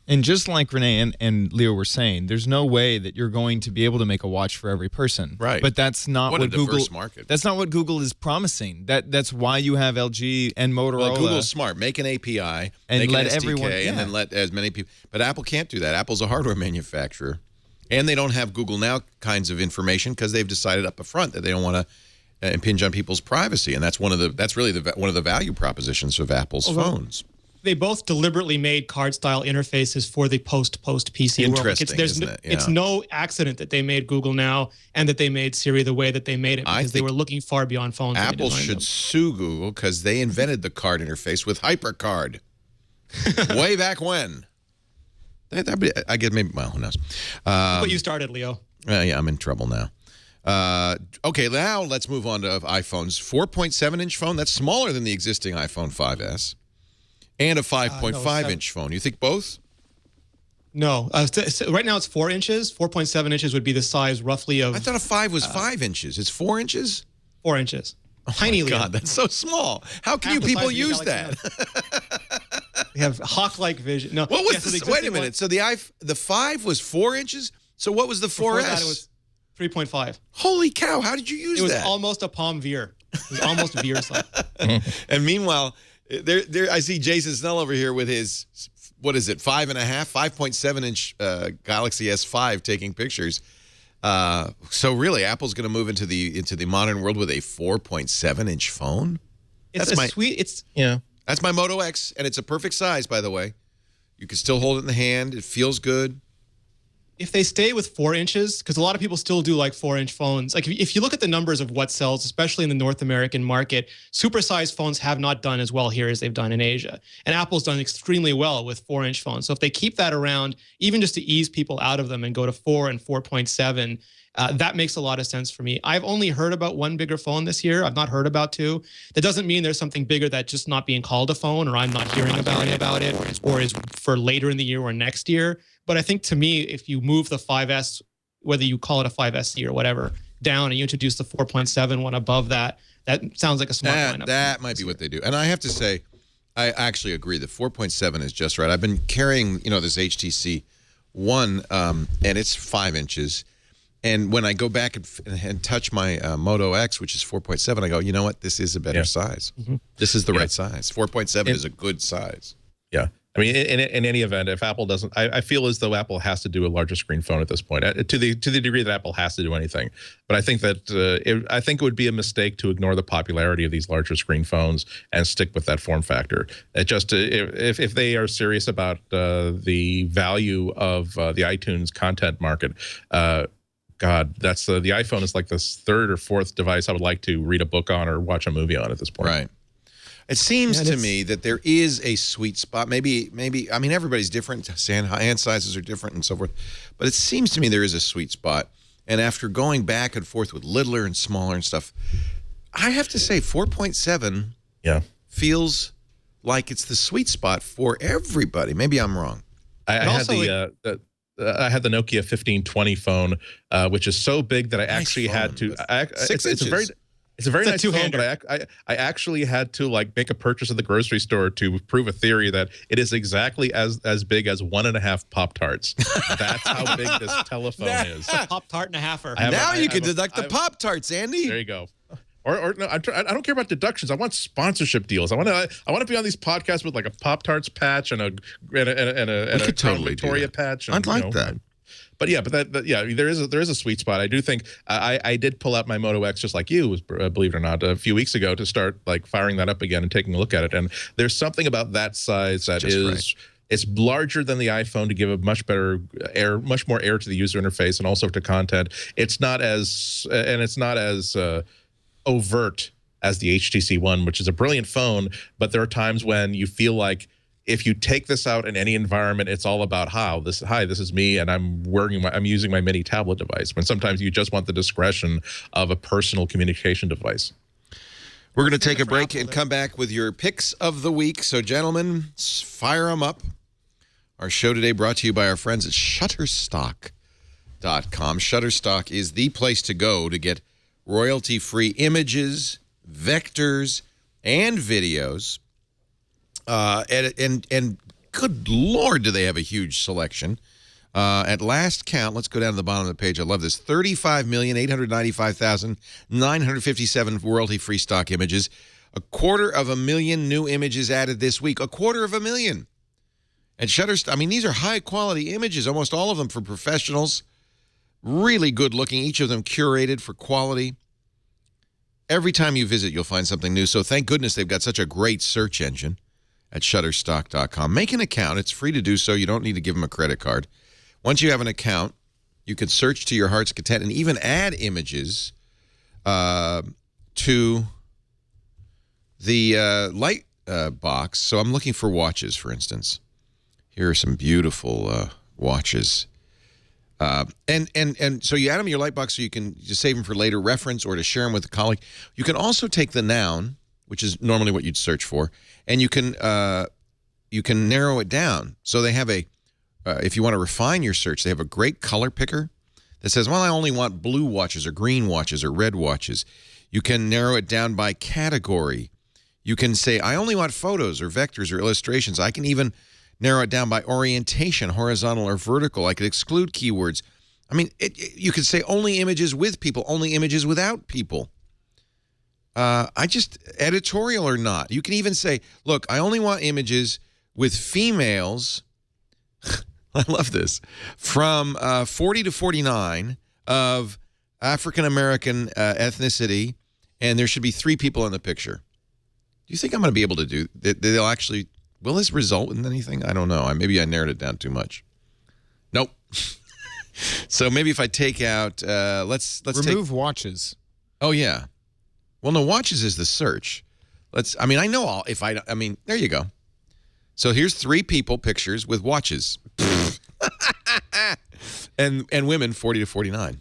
And just like Renee and Leo were saying, there's no way that you're going to be able to make a watch for every person. Right. But that's not what Google. Market. That's not what Google is promising. That's why you have LG and Motorola. Well, Google's smart. Make an API and make let an SDK, everyone, and then let as many people. But Apple can't do that. Apple's a hardware manufacturer, and they don't have Google Now kinds of information because they've decided up front that they don't want to impinge on people's privacy, and that's one of the value propositions of Apple's phones. They both deliberately made card-style interfaces for the post PC world. It's no accident that they made Google Now and that they made Siri the way that they made it, because they were looking far beyond phones. Apple should sue Google because they invented the card interface with HyperCard way back when. I guess maybe. Well, who knows? But you started, Leo. Yeah, I'm in trouble now. Okay, now let's move on to iPhones. 4.7-inch phone. That's smaller than the existing iPhone 5S. And a 5.5-inch phone. You think both? No. Right now it's 4 inches. 4.7 inches would be the size roughly of... I thought a 5 was 5 inches. It's 4 inches? 4 inches. Oh Tiny. My God, that's so small. How can you people use that? We have hawk-like vision. No. What was wait a minute. So the 5 was 4 inches? So what was the 4S? Before that, it was 3.5. Holy cow, how did you use that? It was almost a palm veer. It was almost veer size. And meanwhile... There, I see Jason Snell over here with his, 5.7-inch Galaxy S5 taking pictures. So really, Apple's going to move into the modern world with a 4.7-inch phone. That's my Moto X, and it's a perfect size, by the way. You can still hold it in the hand. It feels good. If they stay with 4 inches, because a lot of people still do like 4-inch phones. Like if you look at the numbers of what sells, especially in the North American market, supersized phones have not done as well here as they've done in Asia. And Apple's done extremely well with 4-inch phones. So if they keep that around, even just to ease people out of them and go to 4 and 4.7, that makes a lot of sense for me. I've only heard about one bigger phone this year. I've not heard about 2. That doesn't mean there's something bigger that's just not being called a phone, or I'm not hearing about it, or is for later in the year or next year. But I think, to me, if you move the 5S, whether you call it a 5SE or whatever, down, and you introduce the 4.7 one above that, that sounds like a smart lineup. That might be what they do. And I have to say, I actually agree. The 4.7 is just right. I've been carrying, this HTC One, and it's 5 inches. And when I go back and touch my Moto X, which is 4.7, I go, you know what? This is a better size. This is the right size. 4.7 is a good size. Yeah. I mean, in any event, if Apple doesn't, I feel as though Apple has to do a larger screen phone at this point, to the degree that Apple has to do anything. But I think that I think it would be a mistake to ignore the popularity of these larger screen phones and stick with that form factor. It just if they are serious about the value of the iTunes content market. God, that's the iPhone is like this 3rd or 4th device I would like to read a book on or watch a movie on at this point. Right. It seems to me that there is a sweet spot. Maybe. I mean, everybody's different. Hand sizes are different and so forth. But it seems to me there is a sweet spot. And after going back and forth with littler and smaller and stuff, I have to say 4.7 feels like it's the sweet spot for everybody. Maybe I'm wrong. I had I had the Nokia 1520 phone, which is so big that I actually had to. 6 inches. It's a very nice phone, but I actually had to make a purchase at the grocery store to prove a theory that it is exactly as big as 1.5 Pop-Tarts. That's how big this telephone is. A Pop-Tart and a halfer. Now you can deduct the Pop-Tarts, Andy. There you go. Or no, I don't care about deductions. I want sponsorship deals. I want to be on these podcasts with like a Pop-Tarts patch and a Victoria patch. And, I'd like that. But yeah, there is a sweet spot. I do think I did pull out my Moto X just like you, believe it or not, a few weeks ago to start firing that up again and taking a look at it. And there's something about that size that is. Right. It's larger than the iPhone to give a much more air to the user interface and also to content. It's not as overt as the HTC One, which is a brilliant phone, but there are times when you feel like if you take this out in any environment, it's all about this is me, and I'm using my mini tablet device. When sometimes you just want the discretion of a personal communication device. We're going to take a break and come back with your picks of the week. So, gentlemen, fire them up. Our show today brought to you by our friends at Shutterstock.com. Shutterstock is the place to go to get royalty-free images, vectors, and videos. And good Lord, do they have a huge selection. At last count, let's go down to the bottom of the page. I love this. 35,895,957 royalty-free stock images. 250,000 new images added this week. 250,000. And Shutterstock, I mean, these are high-quality images, almost all of them for professionals. Really good looking, each of them curated for quality. Every time you visit, you'll find something new. So thank goodness they've got such a great search engine at Shutterstock.com. Make an account. It's free to do so. You don't need to give them a credit card. Once you have an account, you can search to your heart's content and even add images to the light box. So I'm looking for watches, for instance. Here are some beautiful watches. And so you add them in your Lightbox so you can just save them for later reference or to share them with a colleague. You can also take the noun, which is normally what you'd search for, and you can narrow it down. So they have if you want to refine your search, they have a great color picker that says, well, I only want blue watches or green watches or red watches. You can narrow it down by category. You can say, I only want photos or vectors or illustrations. I can even narrow it down by orientation, horizontal or vertical. I could exclude keywords. I mean, you could say only images with people, only images without people. Editorial or not. You can even say, look, I only want images with females. I love this. From 40 to 49 of African-American ethnicity, and there should be 3 people in the picture. Do you think I'm going to be able to do they'll actually... Will this result in anything? I don't know. Maybe I narrowed it down too much. Nope. So maybe if I take out, let's remove watches. Oh yeah. Well, no, watches is the search. I mean, I know all. I mean, there you go. So here's 3 people pictures with watches, and women 40 to 49.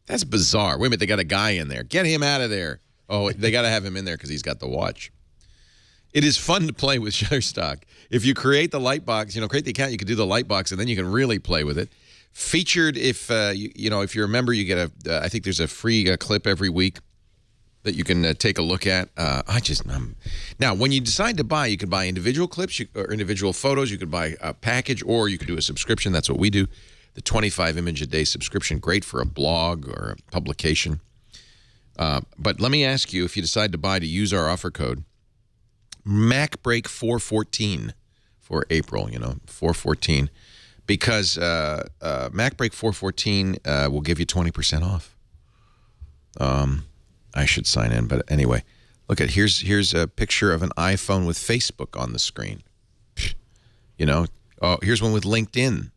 That's bizarre. Wait a minute, they got a guy in there. Get him out of there. Oh, they got to have him in there because he's got the watch. It is fun to play with Shutterstock. If you create the lightbox, create the account, you can do the lightbox, and then you can really play with it. Featured, if if you're a member, you get I think there's a free clip every week that you can take a look at. Now, when you decide to buy, you can buy individual clips or individual photos. You could buy a package, or you could do a subscription. That's what we do. The 25 image a day subscription, great for a blog or a publication. But let me ask you, if you decide to buy, to use our offer code, MacBreak 414 for April, 414, because MacBreak 414 will give you 20% off. I should sign in, but anyway, look at here's a picture of an iPhone with Facebook on the screen. Here's one with LinkedIn.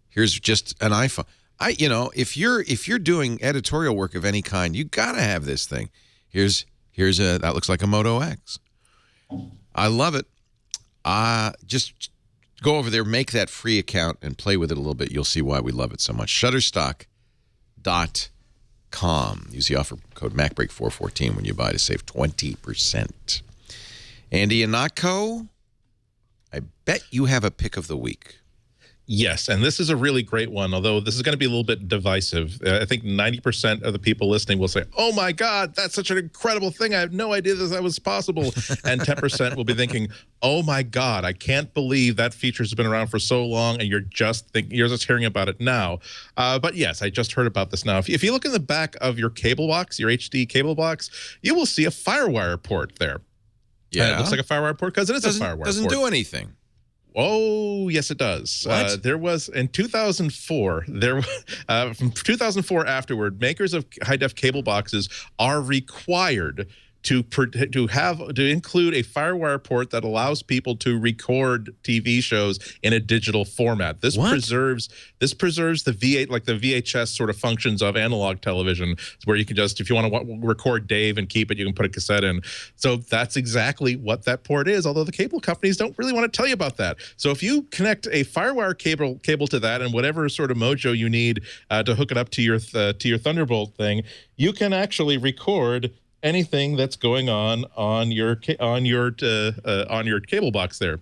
Here's just an iPhone. If you're doing editorial work of any kind, you gotta have this thing. Here's that looks like a Moto X. I love it. Just go over there, make that free account, and play with it a little bit. You'll see why we love it so much. Shutterstock.com. Use the offer code MacBreak414 when you buy to save 20%. Andy Anako, I bet you have a pick of the week. Yes, and this is a really great one, although this is going to be a little bit divisive. I think 90% of the people listening will say, oh my God, that's such an incredible thing. I have no idea that was possible. And 10% will be thinking, oh my God, I can't believe that feature's been around for so long and you're just hearing about it now. But yes, I just heard about this now. If you look in the back of your cable box, your HD cable box, you will see a FireWire port there. Yeah. And it looks like a FireWire port because it is a FireWire port. Doesn't do anything. Oh, yes, it does. What? There was in 2004. From 2004 afterward, makers of high-def cable boxes are required to include a FireWire port that allows people to record TV shows in a digital format. This preserves the VHS sort of functions of analog television, where you can just, if you want to record Dave and keep it, you can put a cassette in. So that's exactly what that port is, although the cable companies don't really want to tell you about that. So if you connect a FireWire cable to that and whatever sort of mojo you need to hook it up to your Thunderbolt thing, you can actually record anything that's going on your cable box there.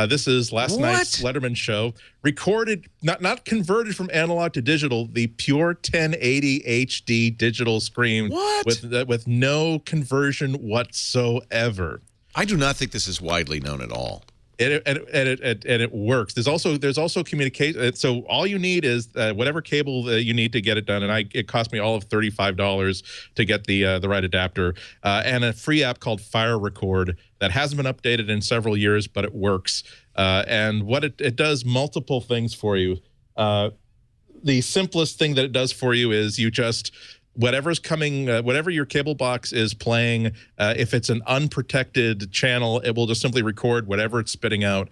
This is last night's Letterman show, recorded, not converted from analog to digital, the pure 1080 HD digital screen with no conversion whatsoever. I do not think this is widely known at all. And it works. There's also communication. So all you need is whatever cable you need to get it done. And it cost me all of $35 to get the right adapter, and a free app called Fire Record that hasn't been updated in several years, but it works. And what it does multiple things for you. The simplest thing that it does for you is you just, whatever's coming, whatever your cable box is playing, if it's an unprotected channel, it will just simply record whatever it's spitting out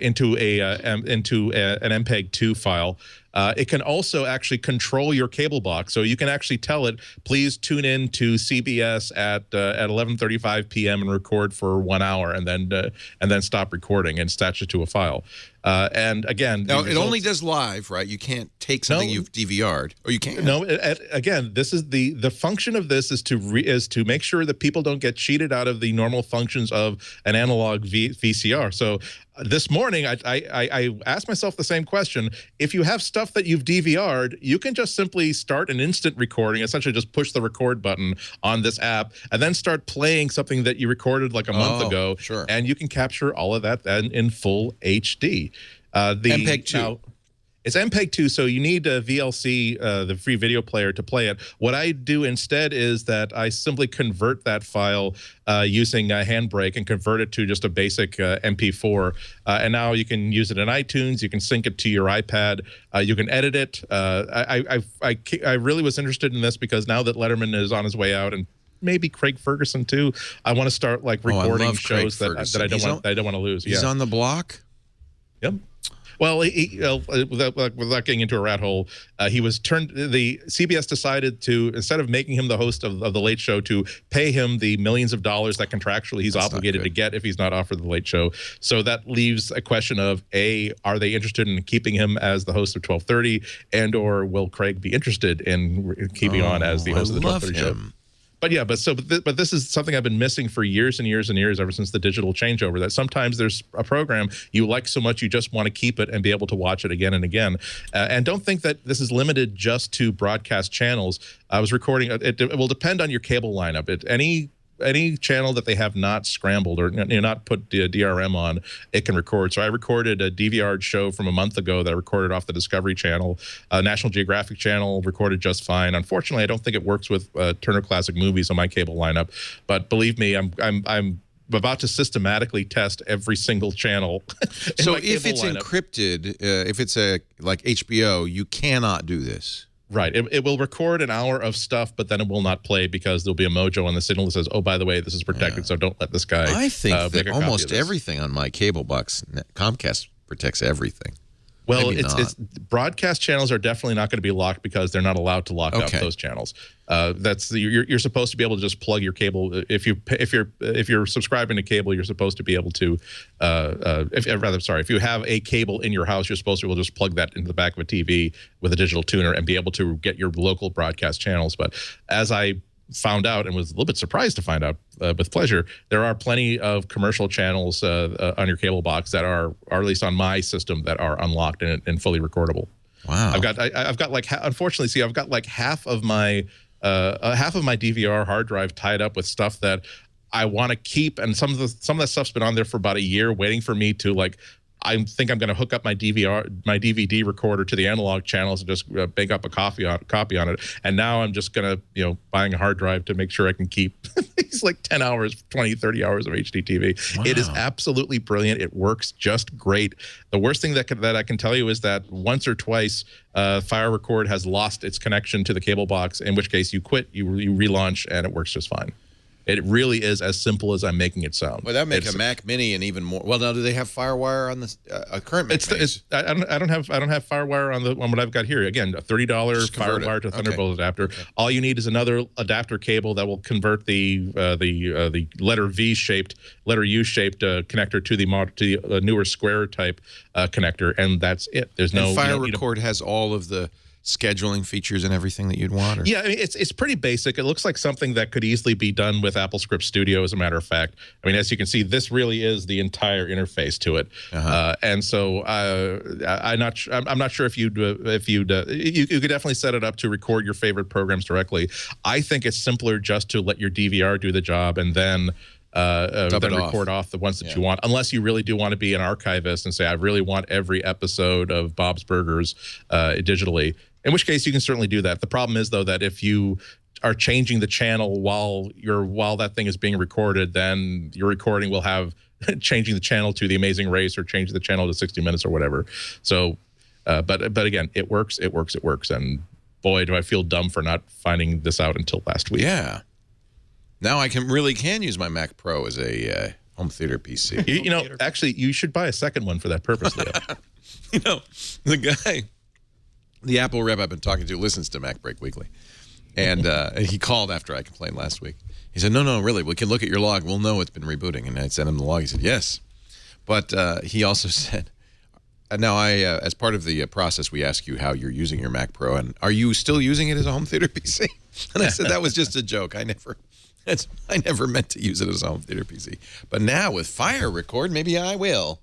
into an MPEG-2 file. It can also actually control your cable box, so you can actually tell it, please tune in to CBS at 11:35 p.m. and record for 1 hour, and then stop recording and attach it to a file. And again, now it only does live, right? You can't take something you've DVR'd, or you can. No, again, this is the function of this is to make sure that people don't get cheated out of the normal functions of an analog VCR. So this morning, I asked myself the same question. If you have stuff that you've DVR'd, you can just simply start an instant recording, essentially just push the record button on this app, and then start playing something that you recorded like a month ago. Sure. And you can capture all of that then in full HD. MPEG-2. It's MPEG-2, so you need a VLC, the free video player, to play it. What I do instead is that I simply convert that file using Handbrake and convert it to just a basic MP4. And now you can use it in iTunes. You can sync it to your iPad. You can edit it. I really was interested in this because now that Letterman is on his way out, and maybe Craig Ferguson too, I want to start recording shows that I don't want to lose. He's on the block. Yep. Well, without getting into a rat hole, he was the CBS decided to, instead of making him the host of the Late Show, to pay him the millions of dollars that contractually he's obligated to get if he's not offered the Late Show. So that leaves a question of, A, are they interested in keeping him as the host of 1230, and or will Craig be interested in keeping on as the host of the 1230 show? But yeah, but this is something I've been missing for years and years and years, ever since the digital changeover, that sometimes there's a program you like so much you just want to keep it and be able to watch it again and again. And don't think that this is limited just to broadcast channels. I was recording, it will depend on your cable lineup. Any channel that they have not scrambled or not put DRM on, it can record. So I recorded a DVR show from a month ago that I recorded off the Discovery Channel. National Geographic Channel recorded just fine. Unfortunately, I don't think it works with Turner Classic Movies on my cable lineup. But believe me, I'm about to systematically test every single channel. So if it's encrypted, if it's like HBO, you cannot do this. Right. It will record an hour of stuff, but then it will not play because there'll be a mojo on the signal that says, oh, by the way, this is protected, so don't let this guy I think that almost this. Everything on my cable box, Comcast protects everything. Well, it's broadcast channels are definitely not going to be locked because they're not allowed to lock up those channels. You're supposed to be able to just plug your cable if you're subscribing to cable. You're supposed to be able to if you have a cable in your house, you're supposed to be able to just plug that into the back of a TV with a digital tuner and be able to get your local broadcast channels. But as I found out, and was a little bit surprised to find out with pleasure, there are plenty of commercial channels on your cable box that are, or at least on my system, that are unlocked and fully recordable. Wow. I've got like, unfortunately, see, I've got like half of my DVR hard drive tied up with stuff that I want to keep, and some of that stuff's been on there for about a year, waiting for me to like. I think I'm going to hook up my DVD recorder to the analog channels and just bake up a copy on it. And now I'm just going to, buying a hard drive to make sure I can keep these like 10 hours, 20, 30 hours of HDTV. Wow. It is absolutely brilliant. It works just great. The worst thing that I can tell you is that once or twice, Fire Record has lost its connection to the cable box, in which case you quit, you relaunch, and it works just fine. It really is as simple as I'm making it sound. Well, that makes a Mac Mini and even more. Well, now do they have FireWire on the current Mac Minis? I don't have FireWire on what I've got here. Again, a $30 FireWire to Thunderbolt adapter. Okay. All you need is another adapter cable that will convert the letter U shaped connector to the newer square type connector, and that's it. There's no. Fire Record has all of the scheduling features and everything that you'd want? Or? Yeah, I mean, it's pretty basic. It looks like something that could easily be done with AppleScript Studio, as a matter of fact. I mean, as you can see, this really is the entire interface to it. And so I'm not sure if you could definitely set it up to record your favorite programs directly. I think it's simpler just to let your DVR do the job and then record off the ones that you want, unless you really do want to be an archivist and say, I really want every episode of Bob's Burgers digitally, in which case you can certainly do that. The problem is, though, that if you are changing the channel while that thing is being recorded, then your recording will have changing the channel to The Amazing Race or changing the channel to 60 Minutes or whatever. So but again, it works, and boy, do I feel dumb for not finding this out until last week. Yeah. Now I can use my Mac Pro as a home theater PC. Actually, you should buy a second one for that purpose, Leo. The guy, the Apple rep I've been talking to, listens to MacBreak Weekly. And he called after I complained last week. He said, no, really, we can look at your log. We'll know it's been rebooting. And I sent him the log. He said, yes. But he also said, now as part of the process, we ask you how you're using your Mac Pro. And are you still using it as a home theater PC? And I said, that was just a joke. I never meant to use it as a home theater PC. But now with Fire Record, maybe I will.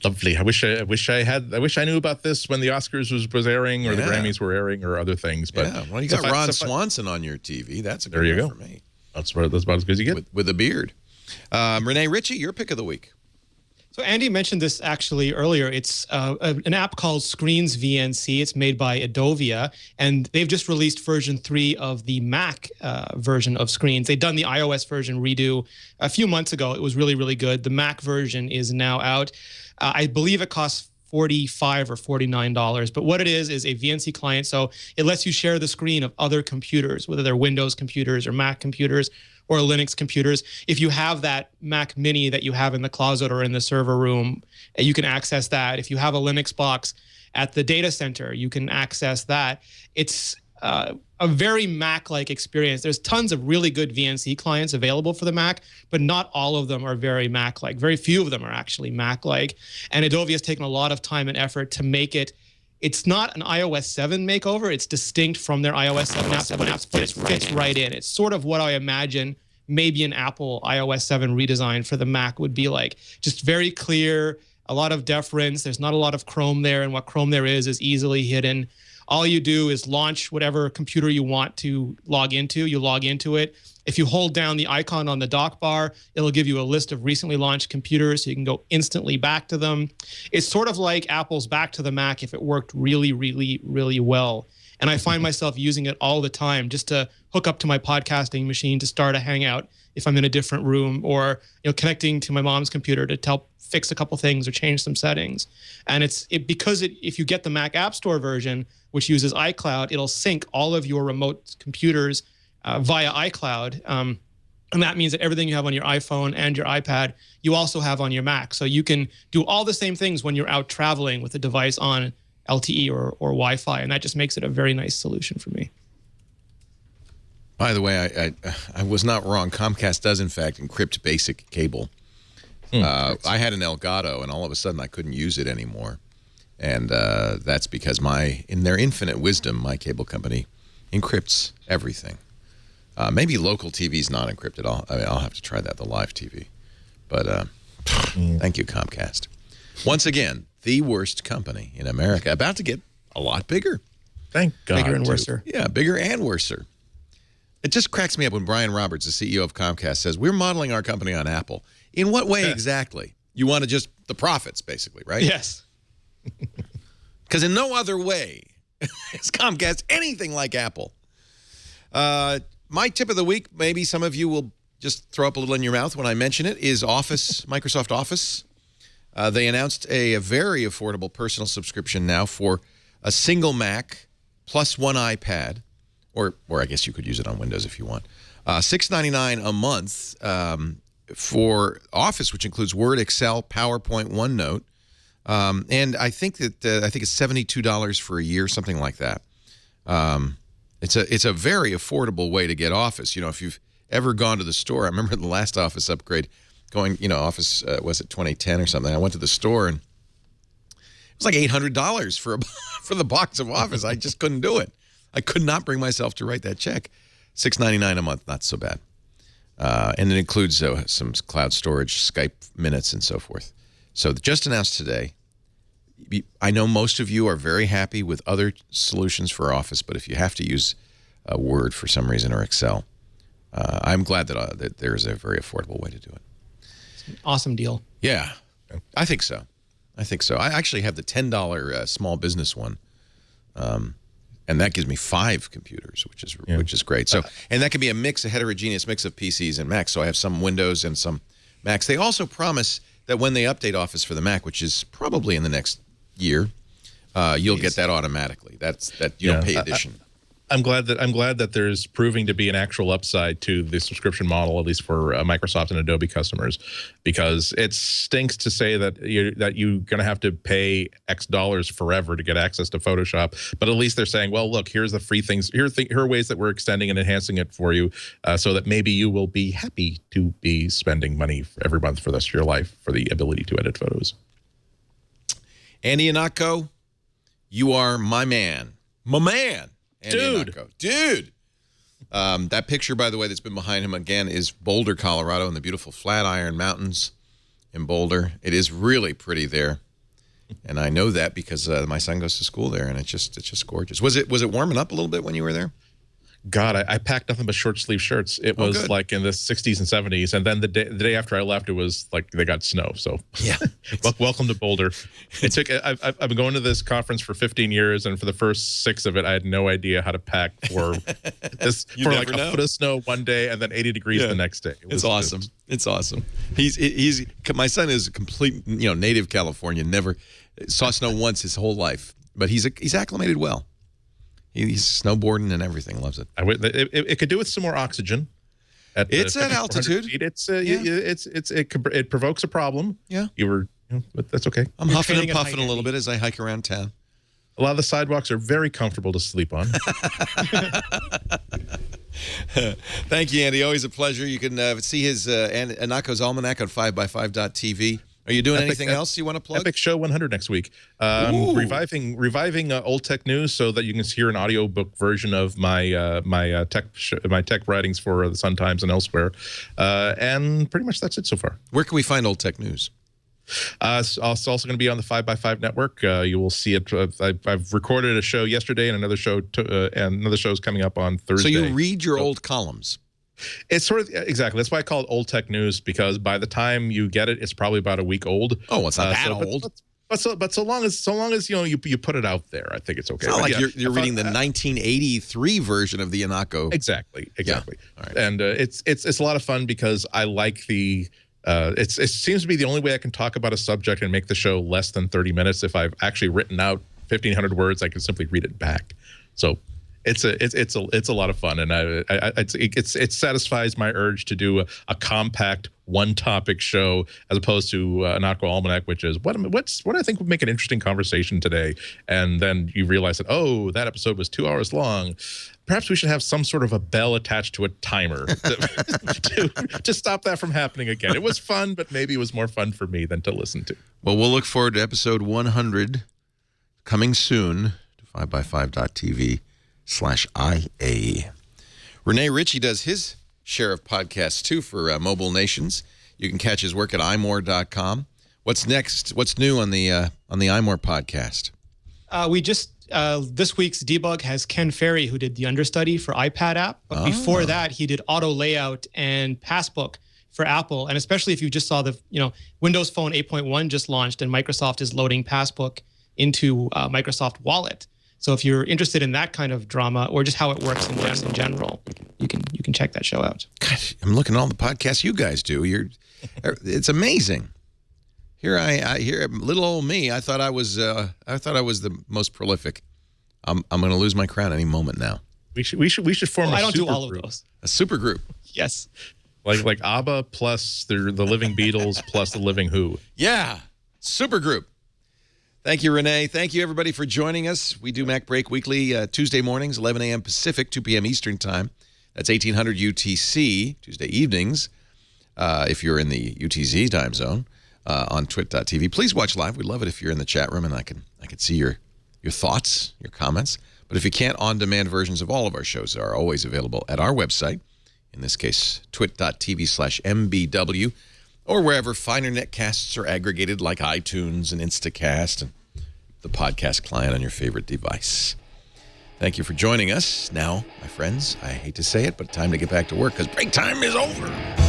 Lovely. I wish I knew about this when the Oscars was airing, or the Grammys were airing, or other things. But well, you got Ron Swanson on your TV. That's a good one for me. That's about as good as you get. With a beard. Renee Ritchie, your pick of the week. So Andy mentioned this actually earlier. It's an app called Screens VNC. It's made by Adovia, and they've just released version 3 of the Mac version of Screens. They'd done the iOS version redo a few months ago. It was really, really good. The Mac version is now out. I believe it costs $45 or $49. But what it is a VNC client. So it lets you share the screen of other computers, whether they're Windows computers or Mac computers, or Linux computers. If you have that Mac Mini that you have in the closet or in the server room, you can access that. If you have a Linux box at the data center, you can access that. It's a very Mac-like experience. There's tons of really good VNC clients available for the Mac, but not all of them are very Mac-like. Very few of them are actually Mac-like. And Adobe has taken a lot of time and effort to make it. It's not an iOS 7 makeover. It's distinct from their iOS 7 apps, but it fits right in. It's sort of what I imagine maybe an Apple iOS 7 redesign for the Mac would be like. Just very clear, a lot of deference. There's not a lot of Chrome there, and what Chrome there is easily hidden. All you do is launch whatever computer you want to log into. You log into it. If you hold down the icon on the dock bar, it'll give you a list of recently launched computers so you can go instantly back to them. It's sort of like Apple's Back to the Mac if it worked really, really, really well. And I find myself using it all the time just to hook up to my podcasting machine to start a Hangout if I'm in a different room, or connecting to my mom's computer to help fix a couple things or change some settings. And if you get the Mac App Store version, which uses iCloud, it'll sync all of your remote computers via iCloud. And that means that everything you have on your iPhone and your iPad, you also have on your Mac. So you can do all the same things when you're out traveling with the device on LTE or Wi-Fi. And that just makes it a very nice solution for me. By the way, I was not wrong. Comcast does, in fact, encrypt basic cable. I had an Elgato, and all of a sudden I couldn't use it anymore. And that's because in their infinite wisdom, my cable company encrypts everything. Maybe local TV's not encrypted. I'll have to try that, the live TV. But thank you, Comcast. Once again, the worst company in America, about to get a lot bigger. Thank God. Bigger and worser. Yeah, bigger and worser. It just cracks me up when Brian Roberts, the CEO of Comcast, says, we're modeling our company on Apple. In what way exactly? You want to just the profits, basically, right? Yes. Because in no other way is Comcast anything like Apple. My tip of the week, maybe some of you will just throw up a little in your mouth when I mention it, is Office, Microsoft Office. They announced a very affordable personal subscription now for a single Mac plus one iPad, or I guess you could use it on Windows if you want. $6.99 a month for Office, which includes Word, Excel, PowerPoint, OneNote. And I think it's $72 for a year, something like that. It's a very affordable way to get Office. If you've ever gone to the store, I remember the last Office upgrade, Office was it 2010 or something. I went to the store and it was like $800 for the box of Office. I just couldn't do it. I could not bring myself to write that check. $6.99 a month, not so bad. And it includes some cloud storage, Skype minutes, and so forth. So just announced today. I know most of you are very happy with other solutions for Office, but if you have to use Word for some reason or Excel, I'm glad that there's a very affordable way to do it. It's an awesome deal. Yeah, I think so. I actually have the $10 small business one. And that gives me 5 computers, which is great. So, and that can be a heterogeneous mix of PCs and Macs. So I have some Windows and some Macs. They also promise that when they update Office for the Mac, which is probably in the next year, you'll get that automatically. You don't pay addition. I'm glad that there's proving to be an actual upside to the subscription model, at least for Microsoft and Adobe customers, because it stinks to say that you're going to have to pay X dollars forever to get access to Photoshop. But at least they're saying, well, look, here's the free things. Here are ways that we're extending and enhancing it for you, so that maybe you will be happy to be spending money every month for the rest of your life for the ability to edit photos. Andy Ihnatko, you are my man. My man. Dude. That picture, by the way, that's been behind him again is Boulder, Colorado, in the beautiful Flatiron Mountains in Boulder. It is really pretty there, and I know that because my son goes to school there, and it's just gorgeous. Was it warming up a little bit when you were there? God, I packed nothing but short sleeve shirts. It was good. Like in the 60s and 70s, and then the day after I left, it was like they got snow. So yeah, welcome to Boulder. I've been going to this conference for 15 years, and for the first 6 of it, I had no idea how to pack for this for like a foot of snow one day and then 80 degrees the next day. It's awesome. It's awesome. My son is a complete native Californian. Never saw snow once his whole life, but he's acclimated well. He's snowboarding and everything. Loves it. It could do with some more oxygen. It's at altitude. Feet. It provokes a problem. Yeah. But that's okay. I'm You're huffing and training a puffing a high little bit as I hike around town. A lot of the sidewalks are very comfortable to sleep on. Thank you, Andy. Always a pleasure. You can see his Anako's Almanac on 5x5.tv. Are you doing anything else you want to plug? Epic Show 100 next week. Reviving old tech news so that you can hear an audiobook version of my tech writings for the Sun Times and elsewhere. And pretty much that's it so far. Where can we find old tech news? It's also going to be on the 5x5 network. You will see it. I've recorded a show yesterday and another show and another show is coming up on Thursday. So you read your old columns. It's sort of exactly. That's why I call it old tech news, because by the time you get it, it's probably about a week old. Oh, it's not that old. But so long as you put it out there, I think it's okay. It's not like you're reading the 1983 version of the Anako. Exactly. Yeah. All right. And it's a lot of fun because I like the. It seems to be the only way I can talk about a subject and make the show less than 30 minutes. If I've actually written out 1,500 words, I can simply read it back. So it's a lot of fun, and it satisfies my urge to do a compact one topic show as opposed to an Aqua Almanac, which is what I think would make an interesting conversation today. And then you realize that that episode was 2 hours long. Perhaps we should have some sort of a bell attached to a timer to stop that from happening again. It was fun, but maybe it was more fun for me than to listen to. Well, we'll look forward to episode 100 coming soon to 5x5.tv/IA. Renee Ritchie does his share of podcasts, too, for Mobile Nations. You can catch his work at imore.com. What's next? What's new on the iMore podcast? We just this week's debug has Ken Ferry, who did the understudy for iPad app. But before that, he did auto layout and passbook for Apple. And especially if you just saw Windows Phone 8.1 just launched and Microsoft is loading passbook into Microsoft Wallet. So if you're interested in that kind of drama or just how it works in general, you can check that show out. Gosh, I'm looking at all the podcasts you guys do. It's amazing. Here little old me. I thought I was the most prolific. I'm going to lose my crown any moment now. We should form. I don't do all of those. A super group. Yes. Like ABBA plus the Living Beatles plus the Living Who. Yeah, super group. Thank you, Renee. Thank you, everybody, for joining us. We do MacBreak weekly Tuesday mornings, 11 a.m. Pacific, 2 p.m. Eastern time. That's 1800 UTC, Tuesday evenings, if you're in the UTZ time zone, on twit.tv. Please watch live. We'd love it if you're in the chat room and I can see your thoughts, your comments. But if you can't, on-demand versions of all of our shows are always available at our website, in this case, twit.tv/MBW, or wherever finer netcasts are aggregated like iTunes and Instacast and the podcast client on your favorite device. Thank you for joining us. Now, my friends, I hate to say it, but time to get back to work because break time is over.